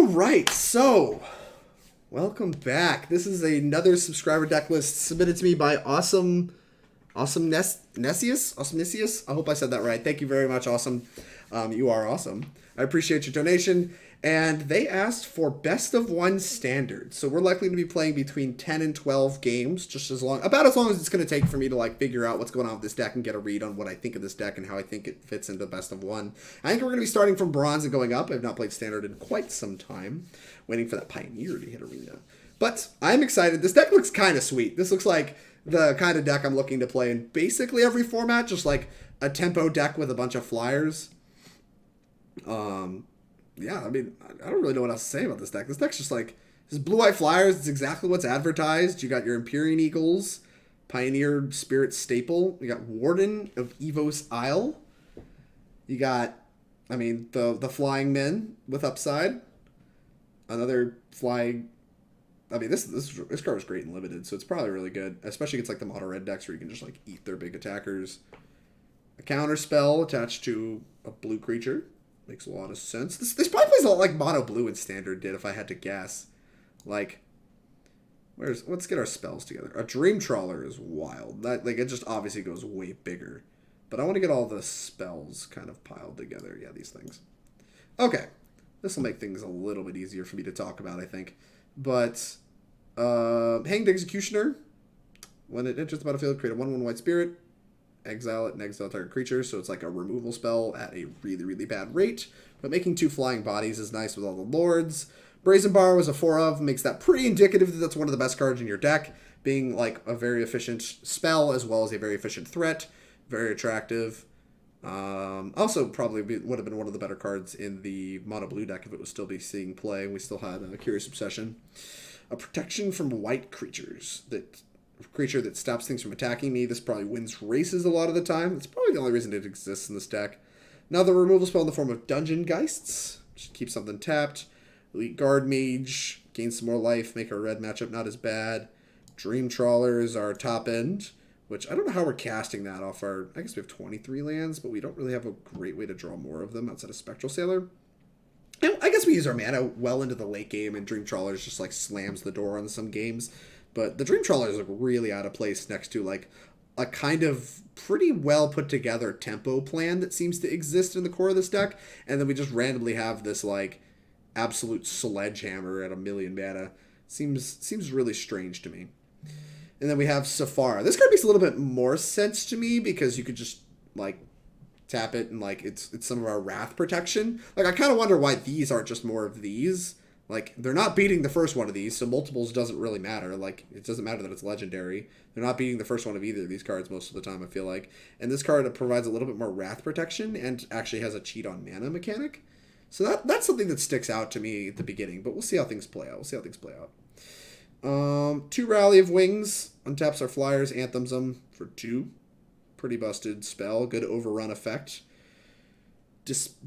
All right, so welcome back. This is another subscriber deck list submitted to me by Nesius. I hope I said that right. Thank you very much, Awesome. You are awesome. I appreciate your donation. And they asked for best of one standard. So we're likely to be playing between 10 and 12 games, just about as long as it's going to take for me to like figure out what's going on with this deck and get a read on what I think of this deck and how I think it fits into best of one. I think we're going to be starting from bronze and going up. I've not played standard in quite some time, waiting for that Pioneer to hit arena. But I'm excited. This deck looks kind of sweet. This looks like the kind of deck I'm looking to play in basically every format, just like a tempo deck with a bunch of flyers. Yeah, I mean, I don't really know what else to say about this deck. This deck's just like, this blue-white flyers, it's exactly what's advertised. You got your Empyrean Eagles, Pioneer Spirit Staple. You got Warden of Evos Isle. You got, I mean, the Flying Men with upside. Another flying, I mean, this card is great and limited, so it's probably really good, especially against like the mono red decks where you can just like eat their big attackers. A counter spell attached to a blue creature. Makes a lot of sense. This probably plays a lot like mono blue in standard did, if I had to guess. Like, let's get our spells together. A Dream Trawler is wild. That, like, it just obviously goes way bigger. But I want to get all the spells kind of piled together. Yeah, these things. Okay. This will make things a little bit easier for me to talk about, I think. But, Hanged Executioner. When it enters the battlefield, create a 1/1 white spirit. Exile it and exile target creature, so it's like a removal spell at a really, really bad rate. But making 2 flying bodies is nice with all the lords. Brazen Borrower is a 4 of, makes that pretty indicative that that's one of the best cards in your deck, being like a very efficient spell as well as a very efficient threat. Very attractive. Also probably would have been one of the better cards in the mono blue deck if it was still be seeing play. We still had a Curious Obsession. A protection from white creatures creature that stops things from attacking me. This probably wins races a lot of the time. That's probably the only reason it exists in this deck. Another removal spell in the form of Dungeon Geists. Just keep something tapped. Elite Guardmage. Gain some more life. Make our red matchup not as bad. Dream Trawler is our top end, which I don't know how we're casting that off our... I guess we have 23 lands, but we don't really have a great way to draw more of them outside of Spectral Sailor. And I guess we use our mana well into the late game, and Dream Trawler just like slams the door on some games. But the Dream Trawler is like really out of place next to like a kind of pretty well put together tempo plan that seems to exist in the core of this deck. And then we just randomly have this like absolute sledgehammer at 1,000,000 mana. Seems really strange to me. And then we have Sephara. This card makes a little bit more sense to me because you could just like tap it and like it's some of our wrath protection. Like I kind of wonder why these aren't just more of these. Like, they're not beating the first one of these, so multiples doesn't really matter. Like, it doesn't matter that it's legendary. They're not beating the first one of either of these cards most of the time, I feel like. And this card provides a little bit more wrath protection and actually has a cheat on mana mechanic. So that's something that sticks out to me at the beginning, but we'll see how things play out. 2 Rally of Wings. Untaps our flyers, anthems them for 2. Pretty busted spell. Good overrun effect.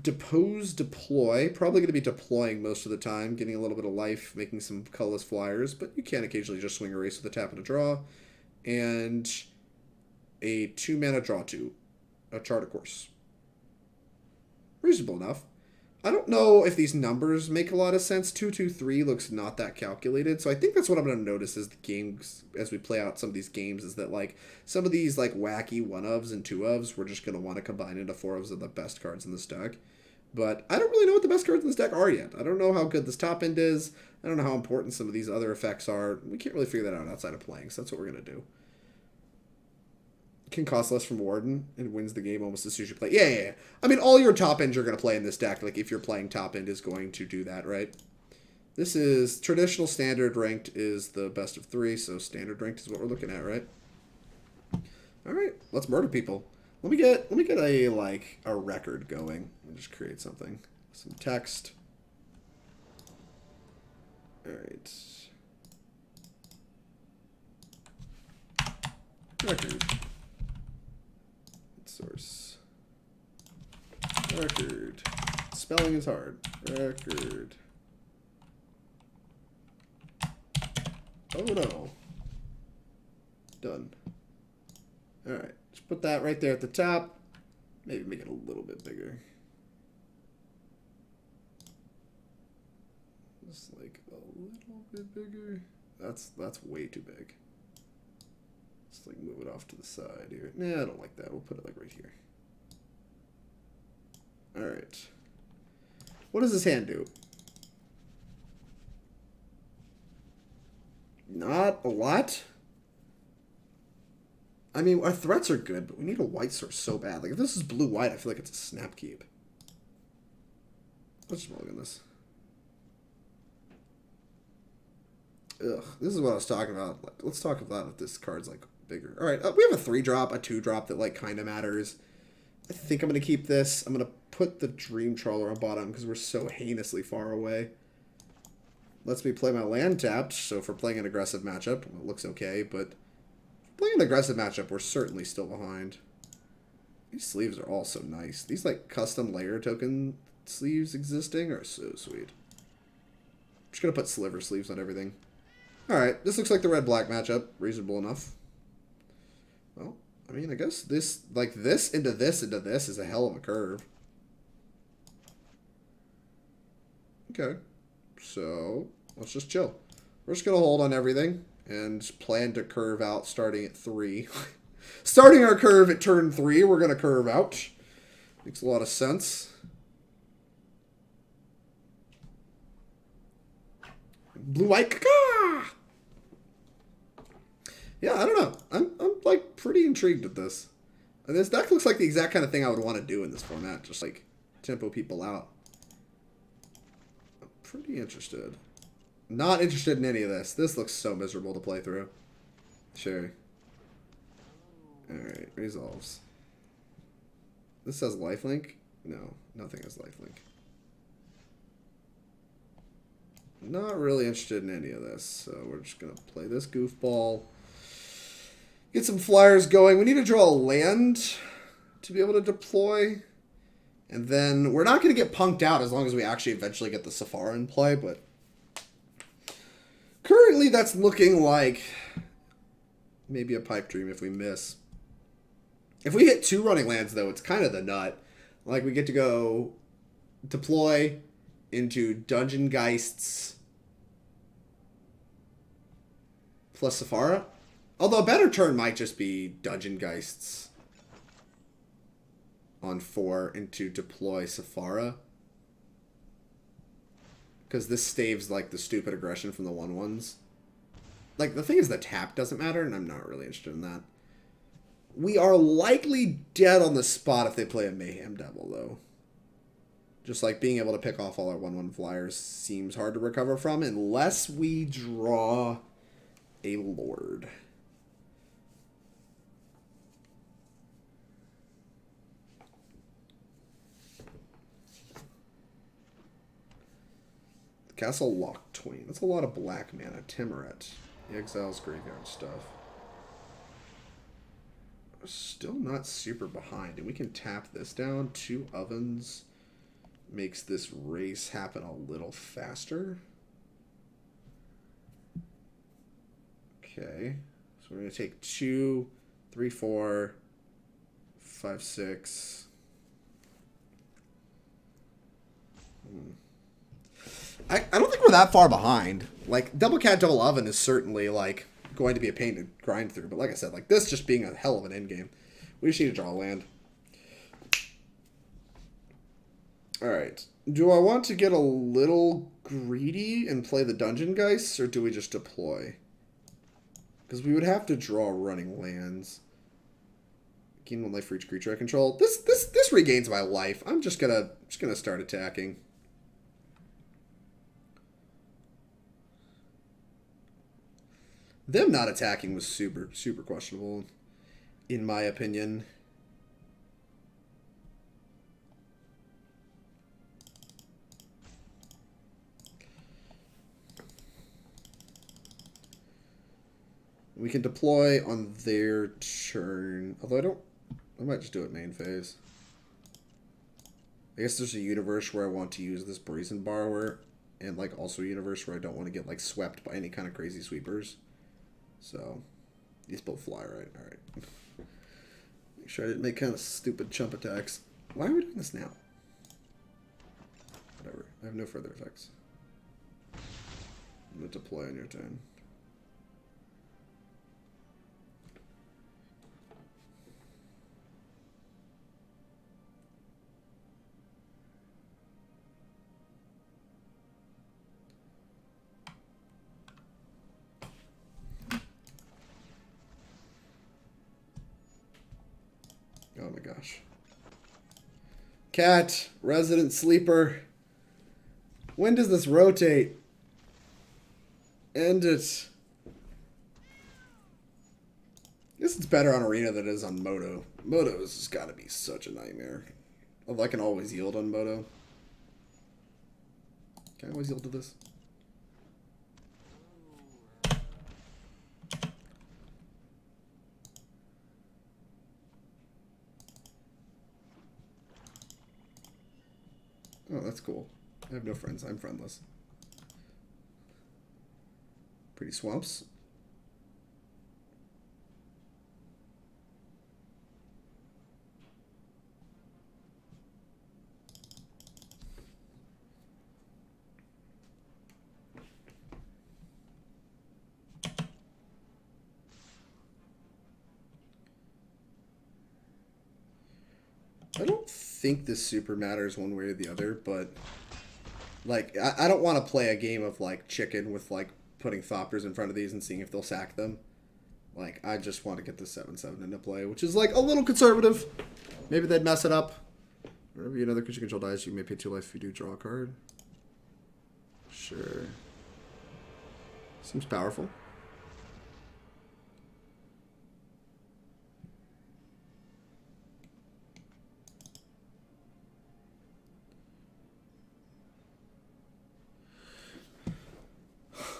Depose, deploy. Probably going to be deploying most of the time, getting a little bit of life, making some colorless flyers, but you can occasionally just swing a race with a tap and a draw. And a 2 mana draw 2. A Chart a Course. Reasonable enough. I don't know if these numbers make a lot of sense. 2/2/3 looks not that calculated, so I think that's what I'm going to notice as the games, as we play out some of these games, is that like some of these like wacky 1-ofs and 2-ofs we're just going to want to combine into 4-ofs of the best cards in this deck. But I don't really know what the best cards in this deck are yet. I don't know how good this top end is. I don't know how important some of these other effects are. We can't really figure that out outside of playing, so that's what we're going to do. Can cost less from Warden and wins the game almost as soon as you play. Yeah. I mean, all your top ends you're going to play in this deck. Like, if you're playing top end is going to do that, right? This is traditional standard ranked is the best of 3, so standard ranked is what we're looking at, right? All right, let's murder people. Let me get a record going. Let me just create something. Some text. All right. Record. Source. Record. Spelling is hard. Record. Oh no. Done. Alright. Just put that right there at the top. Maybe make it a little bit bigger. this like a little bit bigger? That's way too big. Let's like move it off to the side here. Nah, I don't like that. We'll put it like right here. Alright. What does this hand do? Not a lot. I mean, our threats are good, but we need a white source so bad. Like, if this is blue-white, I feel like it's a snap keep. Let's just mulligan this. Ugh, this is what I was talking about. Like, let's talk about if this card's, like, bigger. Alright, we have a 3-drop, a 2-drop that, like, kind of matters. I think I'm going to keep this. I'm going to put the Dream Trawler on bottom because we're so heinously far away. Lets me play my land tapped, so for playing an aggressive matchup, well, it looks okay, but playing an aggressive matchup, we're certainly still behind. These sleeves are all so nice. These, like, custom layer token sleeves existing are so sweet. I'm just going to put sliver sleeves on everything. Alright, this looks like the red-black matchup. Reasonable enough. Well, I mean, I guess this, like, this into this into this is a hell of a curve. Okay. So, let's just chill. We're just going to hold on everything and plan to curve out starting at 3. Starting our curve at turn 3, we're going to curve out. Makes a lot of sense. Blue-white caca! Yeah, I don't know. I'm like pretty intrigued at this. This deck looks like the exact kind of thing I would want to do in this format. Just like tempo people out. I'm pretty interested. Not interested in any of this. This looks so miserable to play through. Sure. Alright, resolves. This has lifelink? No, nothing has lifelink. Not really interested in any of this, so we're just going to play this goofball. Get some flyers going. We need to draw a land to be able to deploy. And then we're not going to get punked out as long as we actually eventually get the Sephara in play, but currently that's looking like maybe a pipe dream if we miss. If we hit 2 running lands, though, it's kind of the nut. Like, we get to go deploy into Dungeon Geists plus Sephara. Although a better turn might just be Dungeon Geists on 4 into deploy Sephara. Because this staves, like, the stupid aggression from the 1/1s. Like, the thing is the tap doesn't matter, and I'm not really interested in that. We are likely dead on the spot if they play a Mayhem Devil, though. Just, like, being able to pick off all our 1/1 flyers seems hard to recover from unless we draw a Lord. Castle Lock Twain. That's a lot of black mana. Timuret. He exiles graveyard stuff. We're still not super behind. And we can tap this down. 2 ovens makes this race happen a little faster. Okay. So we're going to take 2, 3, 4, 5, 6. I don't think we're that far behind. Like, Double Cat, Double Oven is certainly, like, going to be a pain to grind through. But like I said, like, this just being a hell of an endgame. We just need to draw a land. Alright. Do I want to get a little greedy and play the Dungeon Geists, or do we just deploy? Because we would have to draw running lands. Gain 1 life for each creature I control. This regains my life. I'm just gonna start attacking. Them not attacking was super questionable, in my opinion. We can deploy on their turn. Although I might just do it main phase. I guess there's a universe where I want to use this Brazen Borrower, and like also a universe where I don't want to get like swept by any kind of crazy sweepers. So, these both fly, right? Alright. Make sure I didn't make kind of stupid chump attacks. Why are we doing this now? Whatever. I have no further effects. I'm going to deploy on your turn. Oh my gosh. Cat, resident sleeper. When does this rotate? End it. I guess it's better on Arena than it is on Moto. Moto has just got to be such a nightmare. Although I can always yield on Moto. Can I always yield to this? Oh, that's cool. I have no friends. I'm friendless. Pretty swamps. I don't think this super matters one way or the other, but like I don't want to play a game of like chicken with like putting Thopters in front of these and seeing if they'll sack them. Like I just want to get the 7/7 into play, which is like a little conservative. Maybe they'd mess it up. Whenever another creature control dies, you may pay 2 life if you do draw a card. Sure. Seems powerful.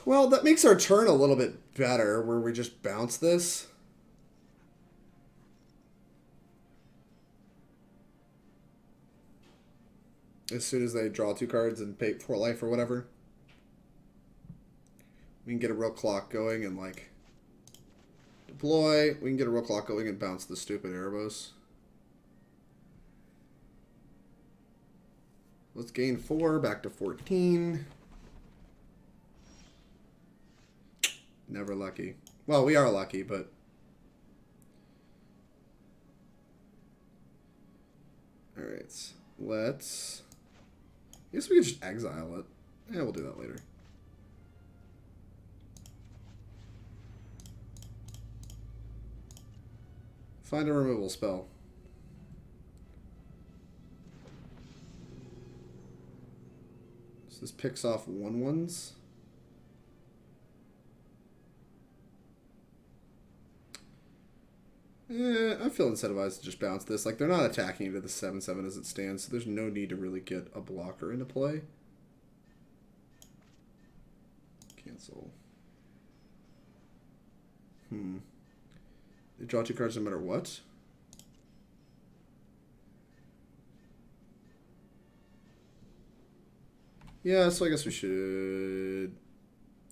Well, that makes our turn a little bit better, where we just bounce this. As soon as they draw 2 cards and pay 4 life or whatever. We can get a real clock going and, like, deploy. We can get a real clock going and bounce the stupid Erebos. Let's gain 4, back to 14. Never lucky. Well, we are lucky, but... Alright, let's... I guess we could just exile it. Yeah, we'll do that later. Find a removal spell. So this picks off 1/1s. I feel incentivized to just bounce this. Like, they're not attacking into the 7/7 as it stands, so there's no need to really get a blocker into play. Cancel. They draw 2 cards no matter what? Yeah, so I guess we should...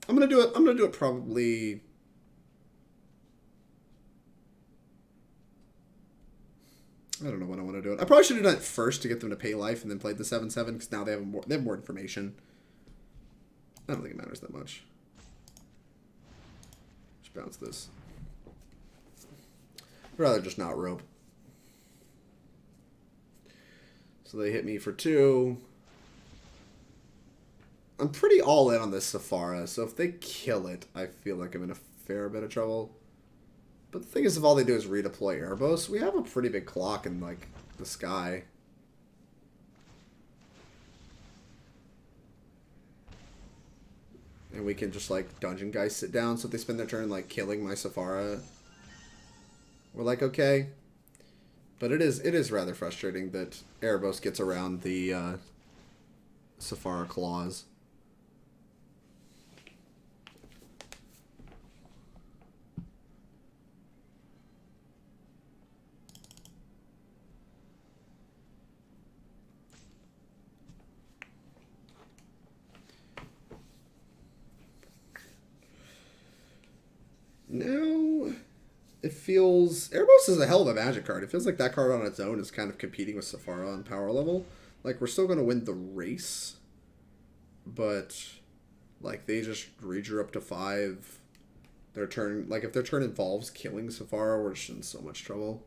I'm gonna do it probably... I don't know when I want to do it. I probably should have done it first to get them to pay life and then played the 7/7 because now they have more information. I don't think it matters that much. Just bounce this. I'd rather just not rope. So they hit me for 2. I'm pretty all in on this Sephara, so if they kill it, I feel like I'm in a fair bit of trouble. But the thing is, if all they do is redeploy Erebos, we have a pretty big clock in, like, the sky. And we can just, like, Dungeon Geists sit down, so if they spend their turn, like, killing my Sephara, we're like, okay. But it is rather frustrating that Erebos gets around the Sephara clause. Now, it feels... Erebos is a hell of a Magic card. It feels like that card on its own is kind of competing with Sephara on power level. Like, we're still going to win the race, but Like, they just redrew up to 5. Their turn, like, if their turn involves killing Sephara, we're just in so much trouble.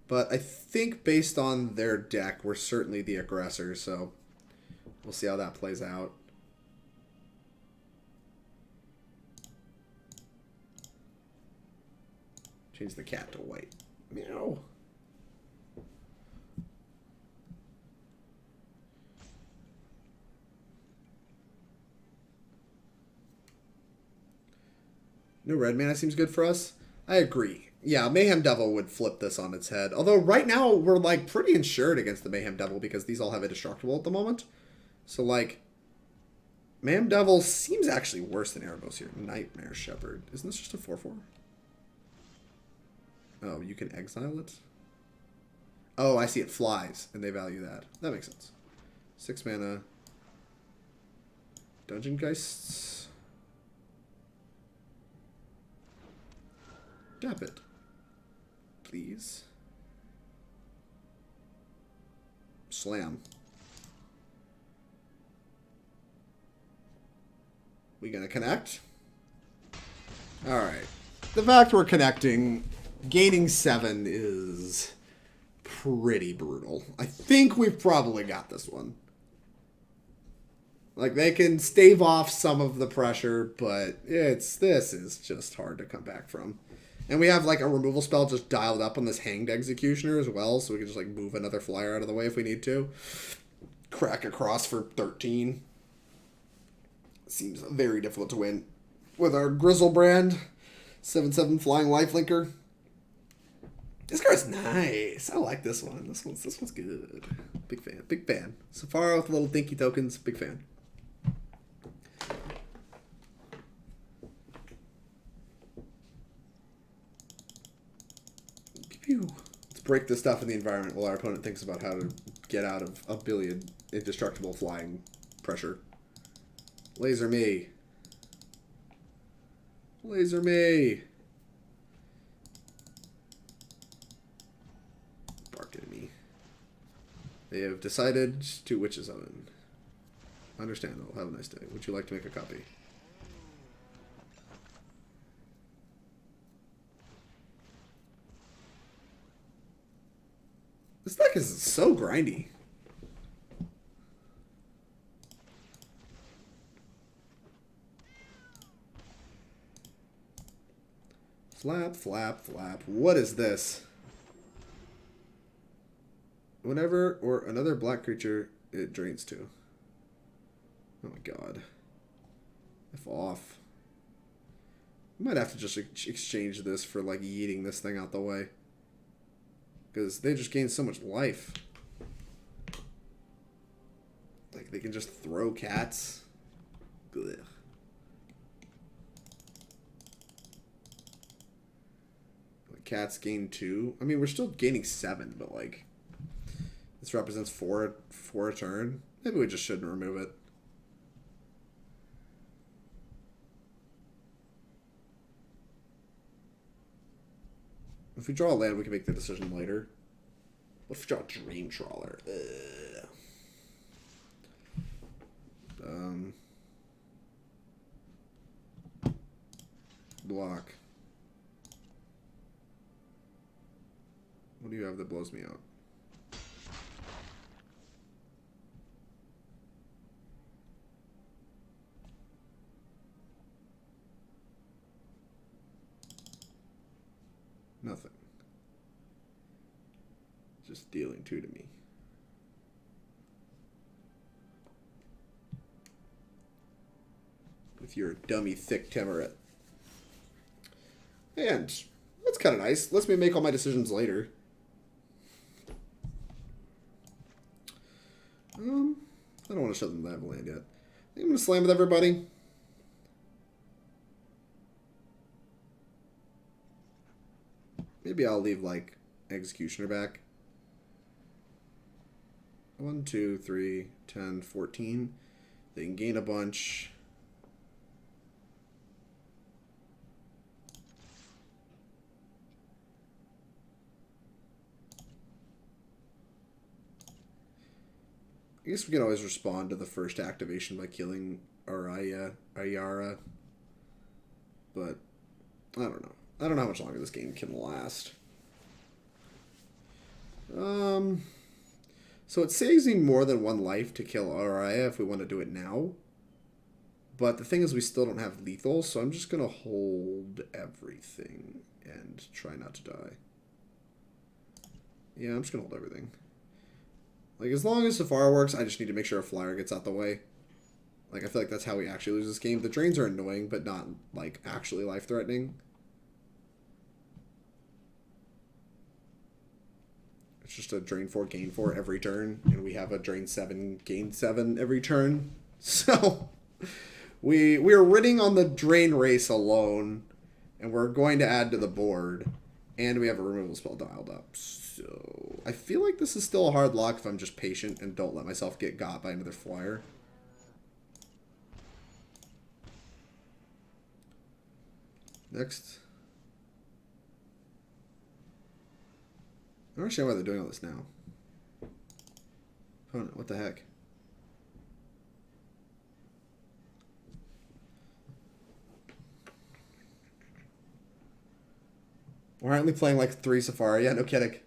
But I think based on their deck, we're certainly the aggressor, so we'll see how that plays out. Change the cat to white. Meow. No red mana seems good for us. I agree. Yeah, Mayhem Devil would flip this on its head. Although right now we're like pretty insured against the Mayhem Devil because these all have indestructible at the moment. So like, Mayhem Devil seems actually worse than Erebos here. Nightmare Shepherd. Isn't this just a 4/4? Oh, you can exile it? Oh, I see, it flies, and they value that. That makes sense. 6 mana. Dungeon Geists. Tap it. Please. Slam. We gonna connect? Alright. The fact we're connecting, gaining 7 is pretty brutal. I think we've probably got this one. Like, they can stave off some of the pressure, but this is just hard to come back from. And we have, like, a removal spell just dialed up on this Hanged Executioner as well, so we can just, like, move another flyer out of the way if we need to. Crack across for 13. Seems very difficult to win. With our Grizzlebrand, 7/7 Flying Lifelinker. This card's nice. I like this one. This one's good. Big fan. Big fan. Sephara with little dinky tokens. Big fan. Let's break this stuff in the environment while our opponent thinks about how to get out of a billion indestructible flying pressure. Laser me. Laser me. Bark at me. They have decided to Witch's Oven. Understandable. Have a nice day. Would you like to make a copy? This deck is so grindy. Flap, flap, flap. What is this? Whenever or another black creature it drains to. Oh my god. F off. I might have to just exchange this for like yeeting this thing out the way. Because they just gain so much life. Like, they can just throw cats. Ugh. Like, cats gain 2. I mean, we're still gaining 7, but, like, this represents 4 a turn. Maybe we just shouldn't remove it. If we draw a land, we can make the decision later. What if we draw a Dream Trawler? Block. What do you have that blows me out? Nothing. Just dealing 2 to me. With your dummy thick Temerate. And that's kind of nice. Lets me make all my decisions later. I don't want to show them that I have a land yet. I think I'm going to slam with everybody. Maybe I'll leave, like, Executioner back. 1, 2, 3, 10, 14. They can gain a bunch. I guess we can always respond to the first activation by killing Ayara. But, I don't know. I don't know how much longer this game can last. So it saves me more than one life to kill Araya if we want to do it now. But the thing is, we still don't have lethal, so I'm just going to hold everything and try not to die. Yeah, I'm just going to hold everything. Like, as long as Sephara works, I just need to make sure a flyer gets out the way. Like, I feel like that's how we actually lose this game. The drains are annoying, but not, like, actually life-threatening. It's just a drain 4, gain 4 every turn, and we have a drain 7, gain 7 every turn. So, we're ridding on the drain race alone, and we're going to add to the board, and we have a removal spell dialed up. So, I feel like this is still a hard lock if I'm just patient and don't let myself get got by another flyer. Next. I don't understand why they're doing all this now. Opponent, what the heck? We're only playing like 3 Sephara. Yeah, no kidding.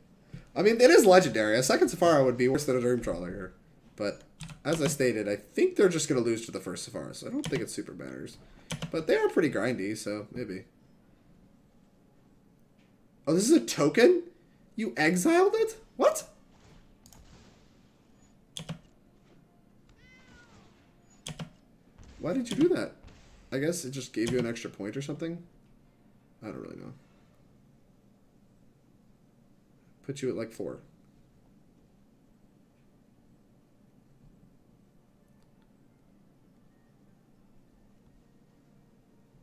I mean, it is legendary. A second Sephara would be worse than a Dream Trawler here. But, as I stated, I think they're just going to lose to the first Sephara, so I don't think it super matters. But they are pretty grindy, so maybe. Oh, this is a token? You exiled it? What? Why did you do that? I guess it just gave you an extra point or something? I don't really know. Put you at like 4.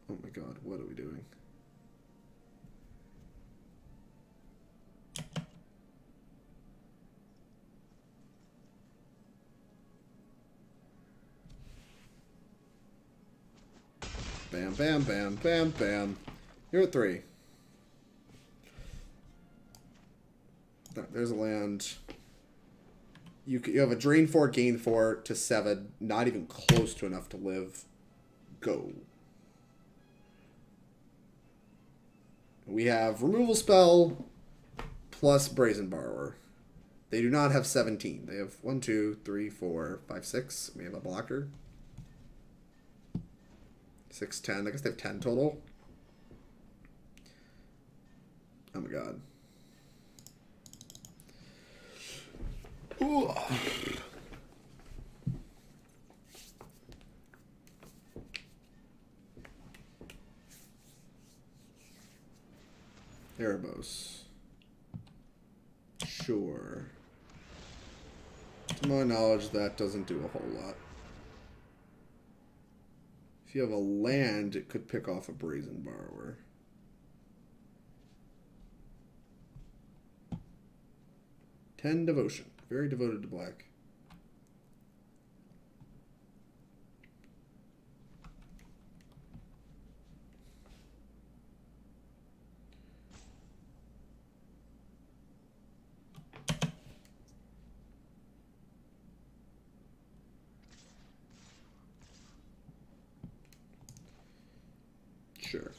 Oh my god, what are we doing? Bam, bam, bam, bam, bam. You're at 3. There's a land. You have a drain 4, gain 4 to 7. Not even close to enough to live. Go. We have removal spell plus Brazen Borrower. They do not have 17. They have 1, 2, 3, 4, 5, 6. We have a blocker. 6, 10. I guess they have 10 total. Oh my god. Ooh. Evos. Sure. To my knowledge, that doesn't do a whole lot. If you have a land, it could pick off a Brazen Borrower. Ten Devotion. Very devoted to black. Sure.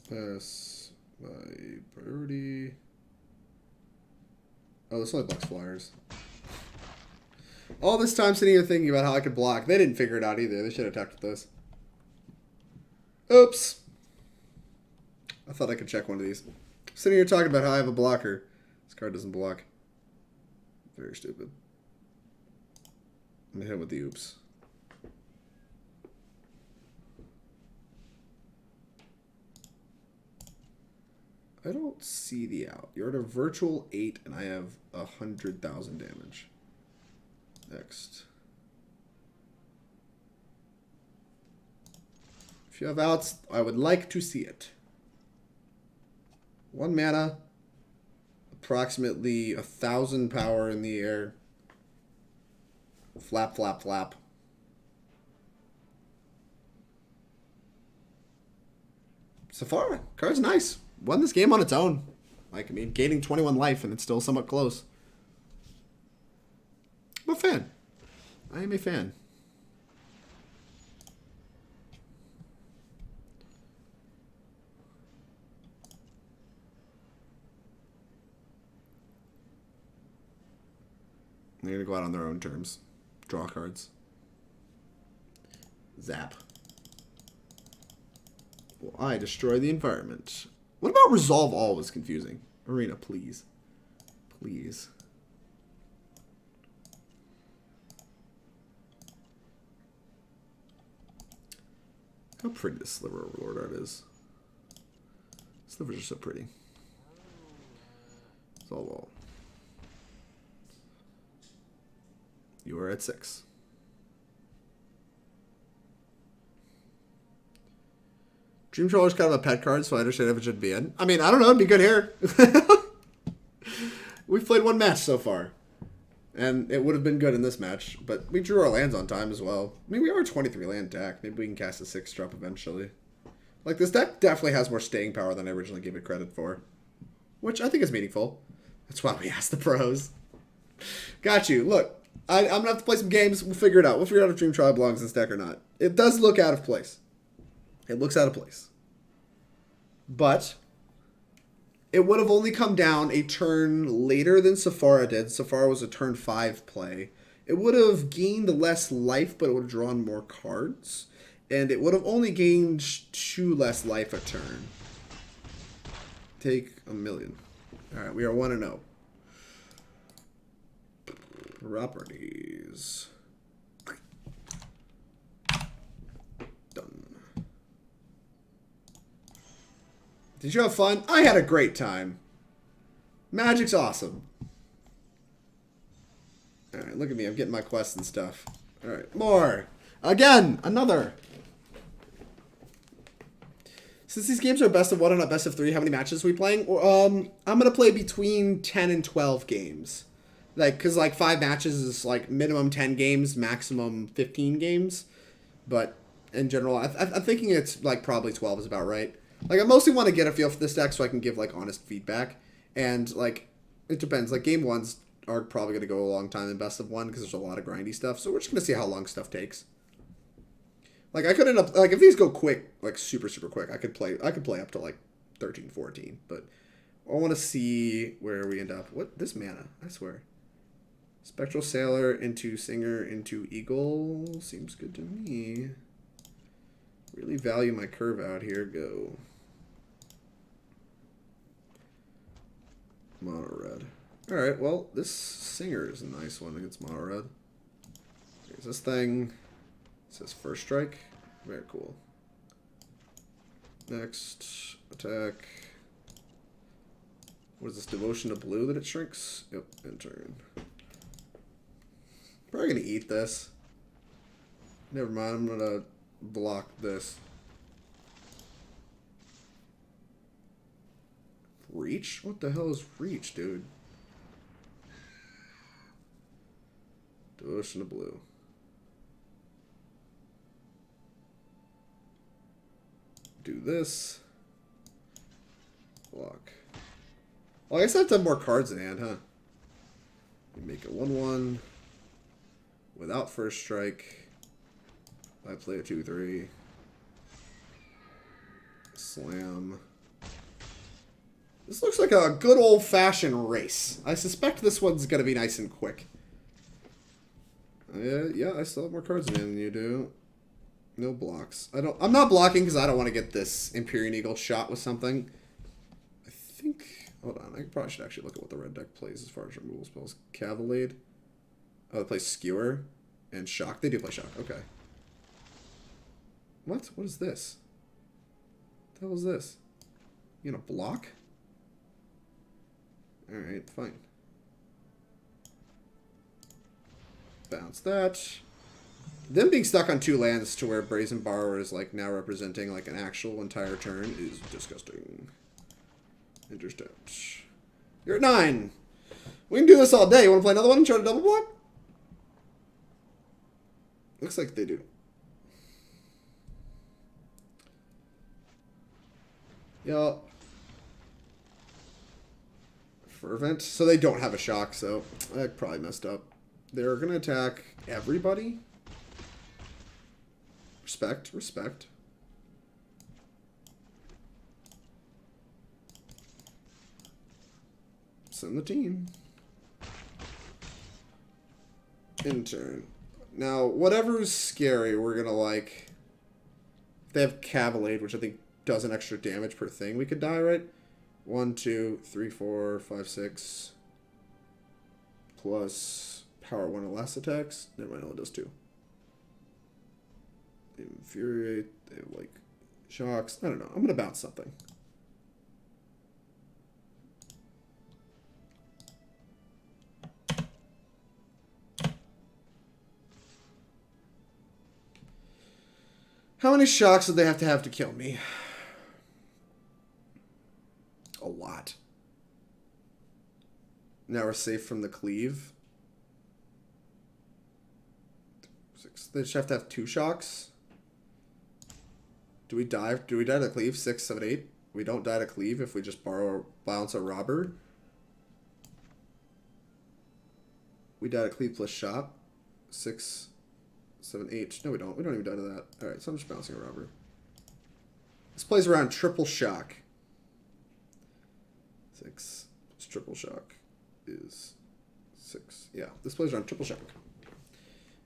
Pass by priority. Oh, this only blocks flyers. All this time sitting here thinking about how I could block. They didn't figure it out either. They should have attacked with this. Oops. I thought I could check one of these. Sitting here talking about how I have a blocker. This card doesn't block. Very stupid. I'm gonna hit him with the oops. I don't see the out. You're at a virtual 8 and I have 100,000 damage. Next. If you have outs, I would like to see it. 1 mana. Approximately 1,000 power in the air. Flap, flap, flap. Sephara, card's nice. Won this game on its own. Like, I mean, gaining 21 life, and it's still somewhat close. I'm a fan. I am a fan. They're going to go out on their own terms. Draw cards. Zap. Will I destroy the environment? What about Resolve All was confusing? Arena, please. Please. How pretty this Sliver Overlord art is. Slivers are so pretty. Resolve All. You are at 6. Dream Trawler's kind of a pet card, so I understand if it should be in. I mean, I don't know. It'd be good here. We've played one match so far. And it would have been good in this match. But we drew our lands on time as well. I mean, we are a 23 land deck. Maybe we can cast a 6-drop eventually. Like, this deck definitely has more staying power than I originally gave it credit for. Which I think is meaningful. That's why we asked the pros. Got you. Look. I'm going to have to play some games. We'll figure it out. We'll figure out if Dream Trawler belongs in this deck or not. It does look out of place. It looks out of place. But it would have only come down a turn later than Sephara did. Sephara was a turn 5 play. It would have gained less life, but it would have drawn more cards. And it would have only gained 2 less life a turn. Take a million. Alright, we are 1-0. Properties. Done. Did you have fun? I had a great time. Magic's awesome. Alright, look at me. I'm getting my quests and stuff. Alright, more. Again, another. Since these games are best of 1 and not best of 3, how many matches are we playing? I'm going to play between 10 and 12 games. Like, because, like, 5 matches is, like, minimum 10 games, maximum 15 games. But, in general, I'm thinking it's, like, probably 12 is about right. Like, I mostly want to get a feel for this deck so I can give, like, honest feedback. And, like, it depends. Like, game 1s are probably going to go a long time in best of 1 because there's a lot of grindy stuff. So we're just going to see how long stuff takes. Like, I could end up... Like, if these go quick, like, super, super quick, I could play up to, like, 13, 14. But I want to see where we end up. What? This mana, I swear. Spectral Sailor into Singer into Eagle. Seems good to me. Really value my curve out here. Go. Mono red. Alright, well, this Singer is a nice one against mono red. Here's this thing. It says first strike. Very cool. Next. Attack. What is this? Devotion to blue that it shrinks? Yep, and turn. Probably gonna eat this. Never mind, I'm gonna block this. Reach? What the hell is reach, dude? Devotion to blue. Do this. Block. Well, I guess I have to have more cards in hand, huh? Make it 1/1. Without first strike. I play a 2/3. Slam. This looks like a good old-fashioned race. I suspect this one's going to be nice and quick. Yeah, I still have more cards in hand than you do. No blocks. I'm not blocking because I don't want to get this Empyrean Eagle shot with something. I think... Hold on. I probably should actually look at what the red deck plays as far as removal spells. Cavalade. Oh, they play Skewer and Shock. They do play Shock. Okay. What? What is this? What the hell is this? You gonna block? Alright, fine. Bounce that. Them being stuck on 2 lands to where Brazen Borrower is like now representing like an actual entire turn is disgusting. Interesting. You're at 9. We can do this all day. You want to play another one and try to double block? Looks like they do. Yup. Fervent. So they don't have a shock, so I probably messed up. They're going to attack everybody. Respect, respect. Send the team. Intern. Now, whatever's scary, we're going to like... If they have Cavalade, which I think does an extra damage per thing, we could die, right? 1, 2, 3, 4, 5, 6. Plus power 1 or less attacks. Never mind, it does 2. Infuriate. They have like shocks. I don't know. I'm going to bounce something. How many shocks do they have to kill me? A lot. Now we're safe from the cleave. 6. They just have to have 2 shocks. Do we die? Do we die to cleave? 6, 7, 8. We don't die to cleave if we just bounce a robber. We die to cleave plus shop. 6, 7, 8. No, we don't. We don't even die to that. Alright, so I'm just bouncing a robber. This plays around triple shock. 6 plus triple shock is 6. Yeah, this plays around triple shock.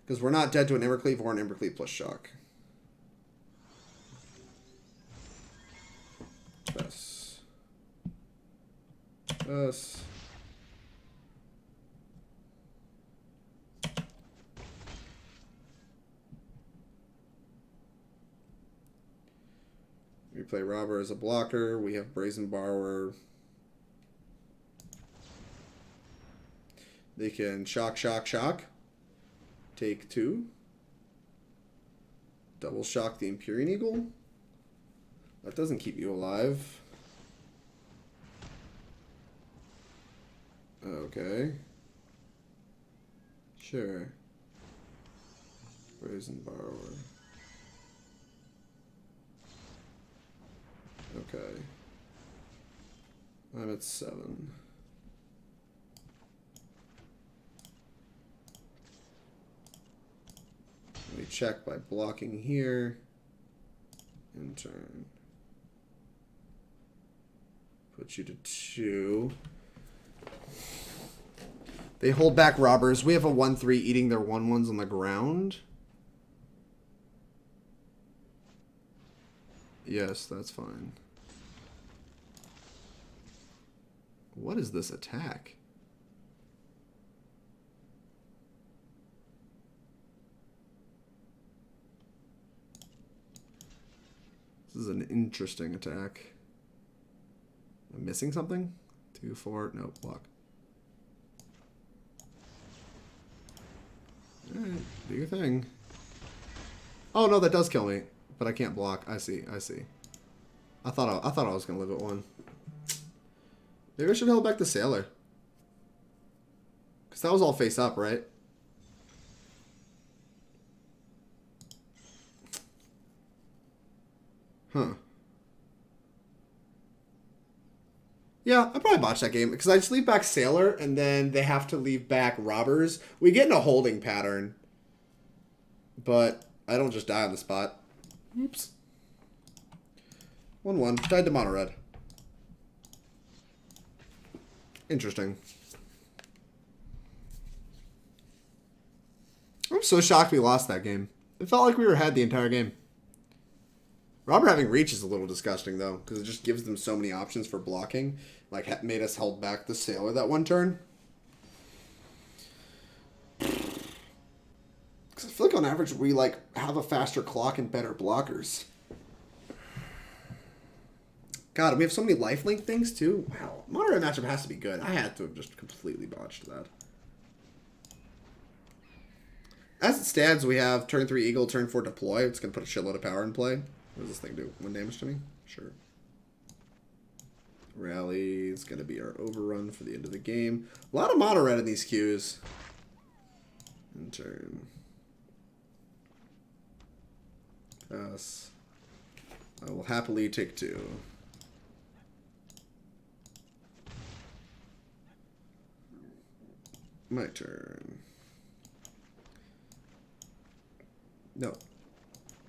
Because we're not dead to an Embercleave or an Embercleave plus shock. Yes. Yes. We play Robber as a blocker. We have Brazen Borrower. They can shock, shock, shock. Take 2. Double shock the Empyrean Eagle. That doesn't keep you alive. Okay. Sure. Brazen Borrower. Okay. I'm at 7. We check by blocking here. In turn. Put you to 2. They hold back robbers. We have a 1/3 eating their 1/1s on the ground. Yes, that's fine. What is this attack? This is an interesting attack. I'm missing something? 2, 4, no, block. Alright, do your thing. Oh no, that does kill me. But I can't block. I see, I see. I thought I was gonna live at 1. Maybe I should hold back the Sailor. Because that was all face up, right? Huh. Yeah, I probably botched that game. Because I just leave back Sailor, and then they have to leave back robbers. We get in a holding pattern. But I don't just die on the spot. Oops. 1/1. Died to mono red. Interesting. I'm so shocked we lost that game. It felt like we were ahead the entire game. Robber having reach is a little disgusting, though, because it just gives them so many options for blocking. Like, made us hold back the Sailor that one turn. Because I feel like on average we, like, have a faster clock and better blockers. God, and we have so many lifelink things, too. Wow. Modern matchup has to be good. I had to have just completely botched that. As it stands, we have turn 3 Eagle, turn 4 Deploy. It's going to put a shitload of power in play. What does this thing do? 1 damage to me? Sure. Rally is going to be our overrun for the end of the game. A lot of mono red in these queues. In turn. Pass. I will happily take 2. My turn. No.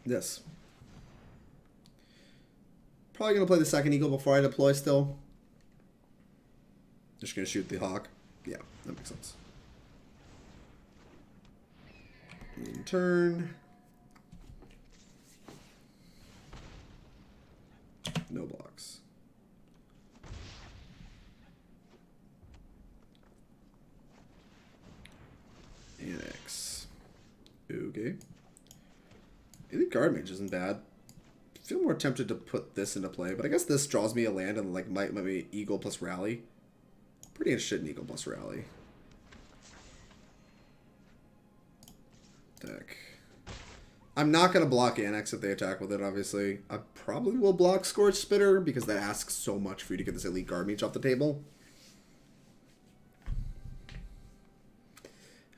This. Probably going to play the second eagle before I deploy still. Just going to shoot the hawk. Yeah, that makes sense. In turn. No blocks. Annex. Okay. Elite Guardmage isn't bad. I feel more tempted to put this into play, but I guess this draws me a land and like might maybe Eagle plus Rally. Pretty interested in Eagle plus Rally. Deck. I'm not going to block Annex if they attack with it, obviously. I probably will block Scorch Spitter because that asks so much for you to get this Elite Guardmage off the table.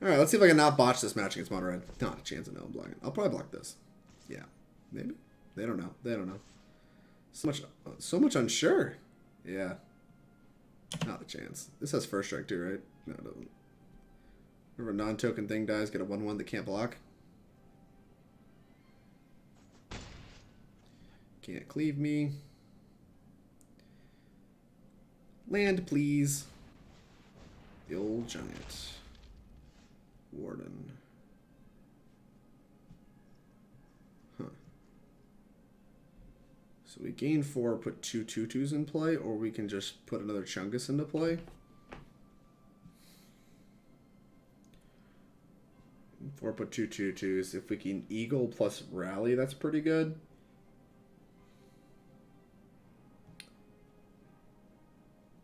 Alright, let's see if I can not botch this match against Mono Red. Not a chance of no blocking. I'll probably block this. Yeah, maybe. They don't know. They don't know. So much unsure. Yeah. Not a chance. This has first strike too, right? No, it doesn't. Whenever a non-token thing dies, get a 1/1 that can't block. Can't cleave me. Land, please. The old giant. Warden. Huh. So we gain 4, put 2 2/2s in play, or we can just put another Chungus into play. 4, put 2 2/2s. If we can Eagle plus Rally, that's pretty good.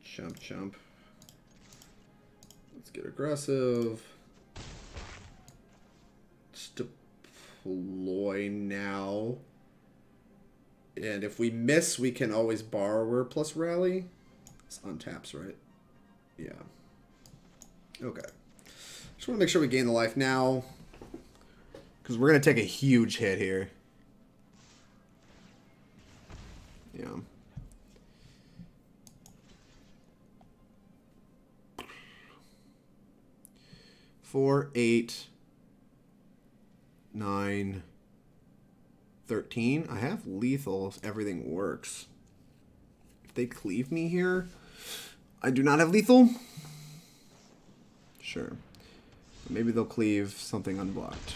Chump, chump. Let's get aggressive. Just deploy now. And if we miss, we can always Borrower plus Rally. It's untaps, right? Yeah. Okay. Just want to make sure we gain the life now. Because we're going to take a huge hit here. Yeah. Four, 8, 9, 13. I have lethal if everything works. If they cleave me here, I do not have lethal. Sure. Maybe they'll cleave something unblocked.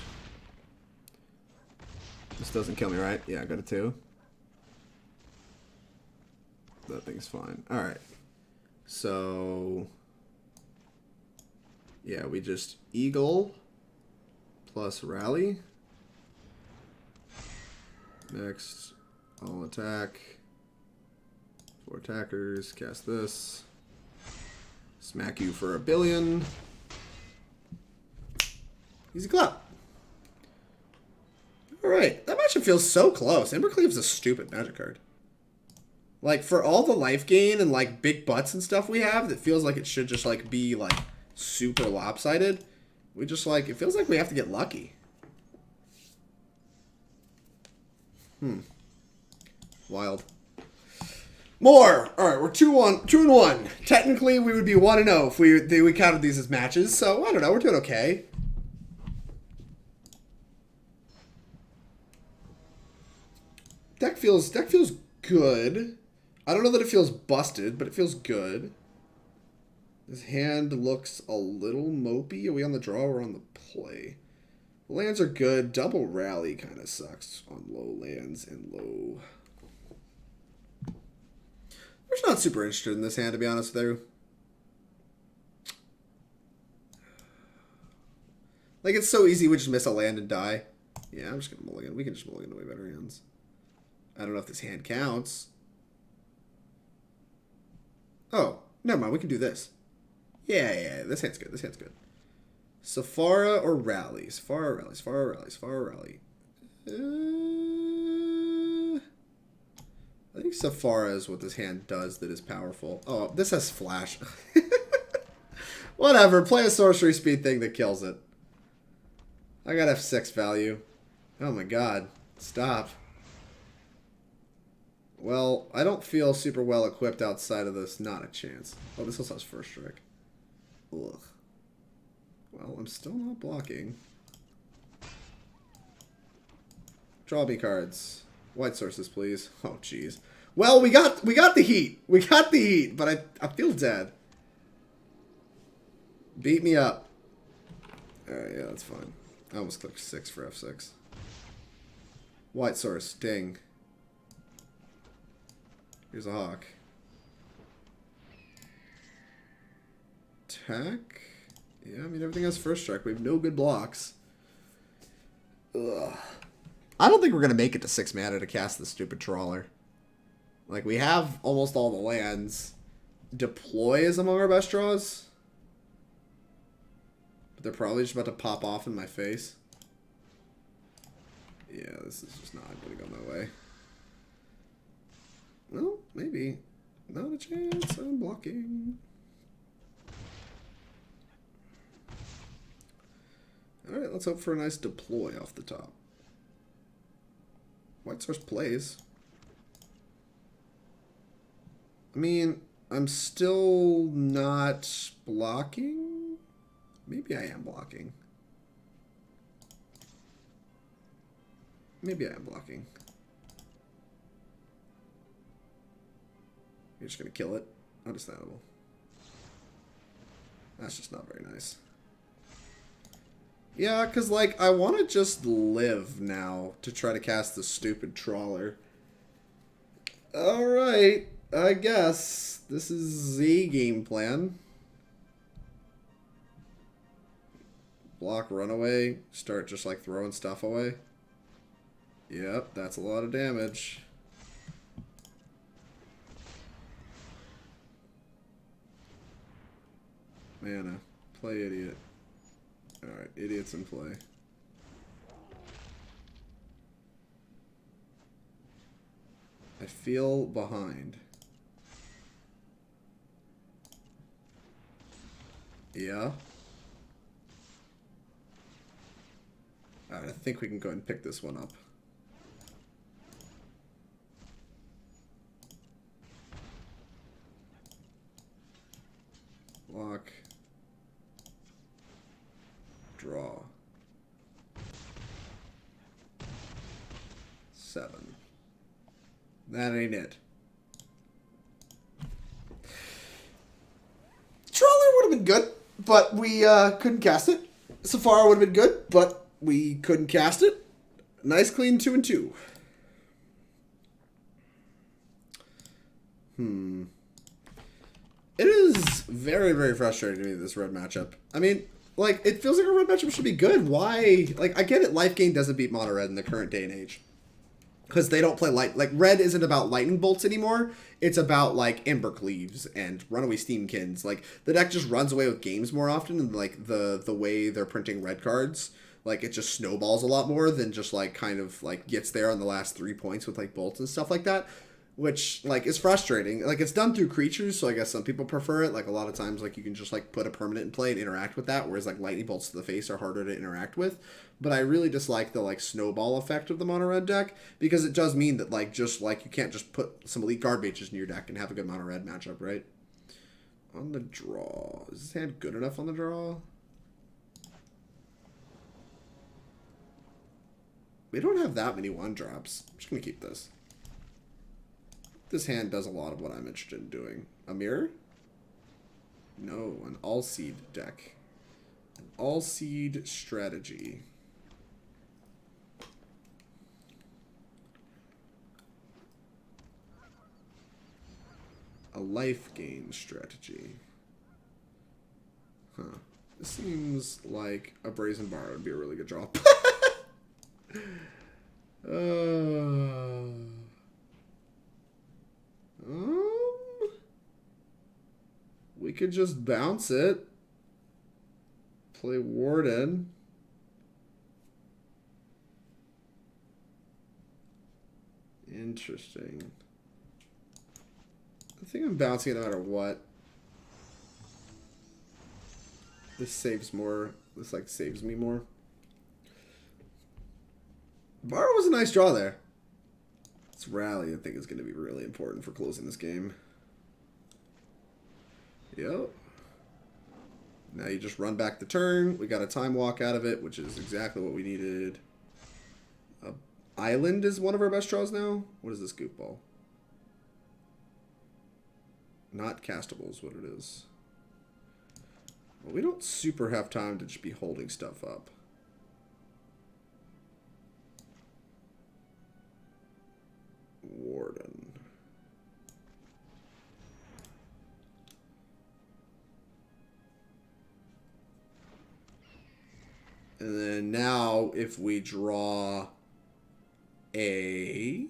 This doesn't kill me, right? Yeah, I got a 2. That thing's fine. Alright. So... yeah, we just Eagle plus Rally. Next, I'll attack. 4 attackers, cast this. Smack you for 1 billion. Easy clap. Alright, that matchup feels so close. Embercleave's a stupid magic card. Like, for all the life gain and, like, big butts and stuff we have, that feels like it should just, like, be, like, super lopsided. We just, like, it feels like we have to get lucky. Wild. More! Alright, we're 2-1. Technically, we would be 1-0 if we counted these as matches, so, I don't know, we're doing okay. Deck feels good. I don't know that it feels busted, but it feels good. His hand looks a little mopey. Are we on the draw or on the play? The lands are good. Double Rally kind of sucks on low lands and low. I'm just not super interested in this hand, to be honest with you. Like, it's so easy. We just miss a land and die. Yeah, I'm just going to mulligan. We can just mulligan to way better hands. I don't know if this hand counts. Oh, never mind. We can do this. Yeah, this hand's good. This hand's good. Sephara or Rally? Sephara, Rally, Sephara, Rally, Sephara, Rally. I think Sephara is what this hand does that is powerful. Oh, this has Flash. Whatever. Play a sorcery speed thing that kills it. I got F6 value. Oh my god. Stop. Well, I don't feel super well equipped outside of this. Not a chance. Oh, this also has first strike. Ugh. Well, I'm still not blocking. Draw me cards. White sources, please. Oh, jeez. Well, we got the heat. We got the heat, but I feel dead. Beat me up. Alright, yeah, that's fine. I almost clicked 6 for F6. White source. Ding. Here's a hawk. Attack. Yeah, I mean, everything has first strike. We have no good blocks. Ugh. I don't think we're going to make it to 6 mana to cast this stupid Trawler. Like, we have almost all the lands. Deploy is among our best draws. But they're probably just about to pop off in my face. Yeah, this is just not going to go my way. Well, maybe. Not a chance. I'm blocking. Alright, let's hope for a nice deploy off the top. White source plays. I mean, I'm still not blocking. Maybe I am blocking. Maybe I am blocking. You're just gonna kill it? Understandable. That's just not very nice. Yeah, because, like, I want to just live now to try to cast the stupid Trawler. Alright, I guess. This is the game plan. Block runaway. Start just, like, throwing stuff away. Yep, that's a lot of damage. Mana. Play idiot. Alright, idiots in play. I feel behind. Yeah. Alright, I think we can go ahead and pick this one up. Block. Draw. 7. That ain't it. Trawler would have been good, but we couldn't cast it. Sephara would have been good, but we couldn't cast it. Nice clean 2 and 2. It is very, very frustrating to me, this red matchup. I mean, like, it feels like a red matchup should be good. Why? Like, I get it, life gain doesn't beat mono red in the current day and age. Because they don't play light. Like, red isn't about lightning bolts anymore. It's about, like, ember cleaves and runaway steamkins. Like, the deck just runs away with games more often. And, like, the way they're printing red cards, like, it just snowballs a lot more than just, like, kind of, like, gets there on the last 3 points with, like, bolts and stuff like that. Which, like, is frustrating. Like, it's done through creatures, so I guess some people prefer it. Like, a lot of times, like, you can just, like, put a permanent in play and interact with that, whereas, like, lightning bolts to the face are harder to interact with. But I really dislike the, like, snowball effect of the mono-red deck, because it does mean that, like, just, like, you can't just put some Elite Guardmages in your deck and have a good mono-red matchup, right? On the draw. Is this hand good enough on the draw? We don't have that many 1-drops. I'm just going to keep this. This hand does a lot of what I'm interested in doing. A mirror? No, an all-seed deck. An all-seed strategy. A life gain strategy. Huh. This seems like a Brazen Borrower would be a really good draw. We could just bounce it. Play Warden. Interesting. I think I'm bouncing it no matter what. This saves more. This, like, saves me more. Borrow was a nice draw there. This rally, I think, is going to be really important for closing this game. Yep. Now you just run back the turn. We got a time walk out of it, which is exactly what we needed. Island is one of our best draws now. What is this goofball? Not castable is what it is. Well, we don't super have time to just be holding stuff up. Warden. And then now if we draw a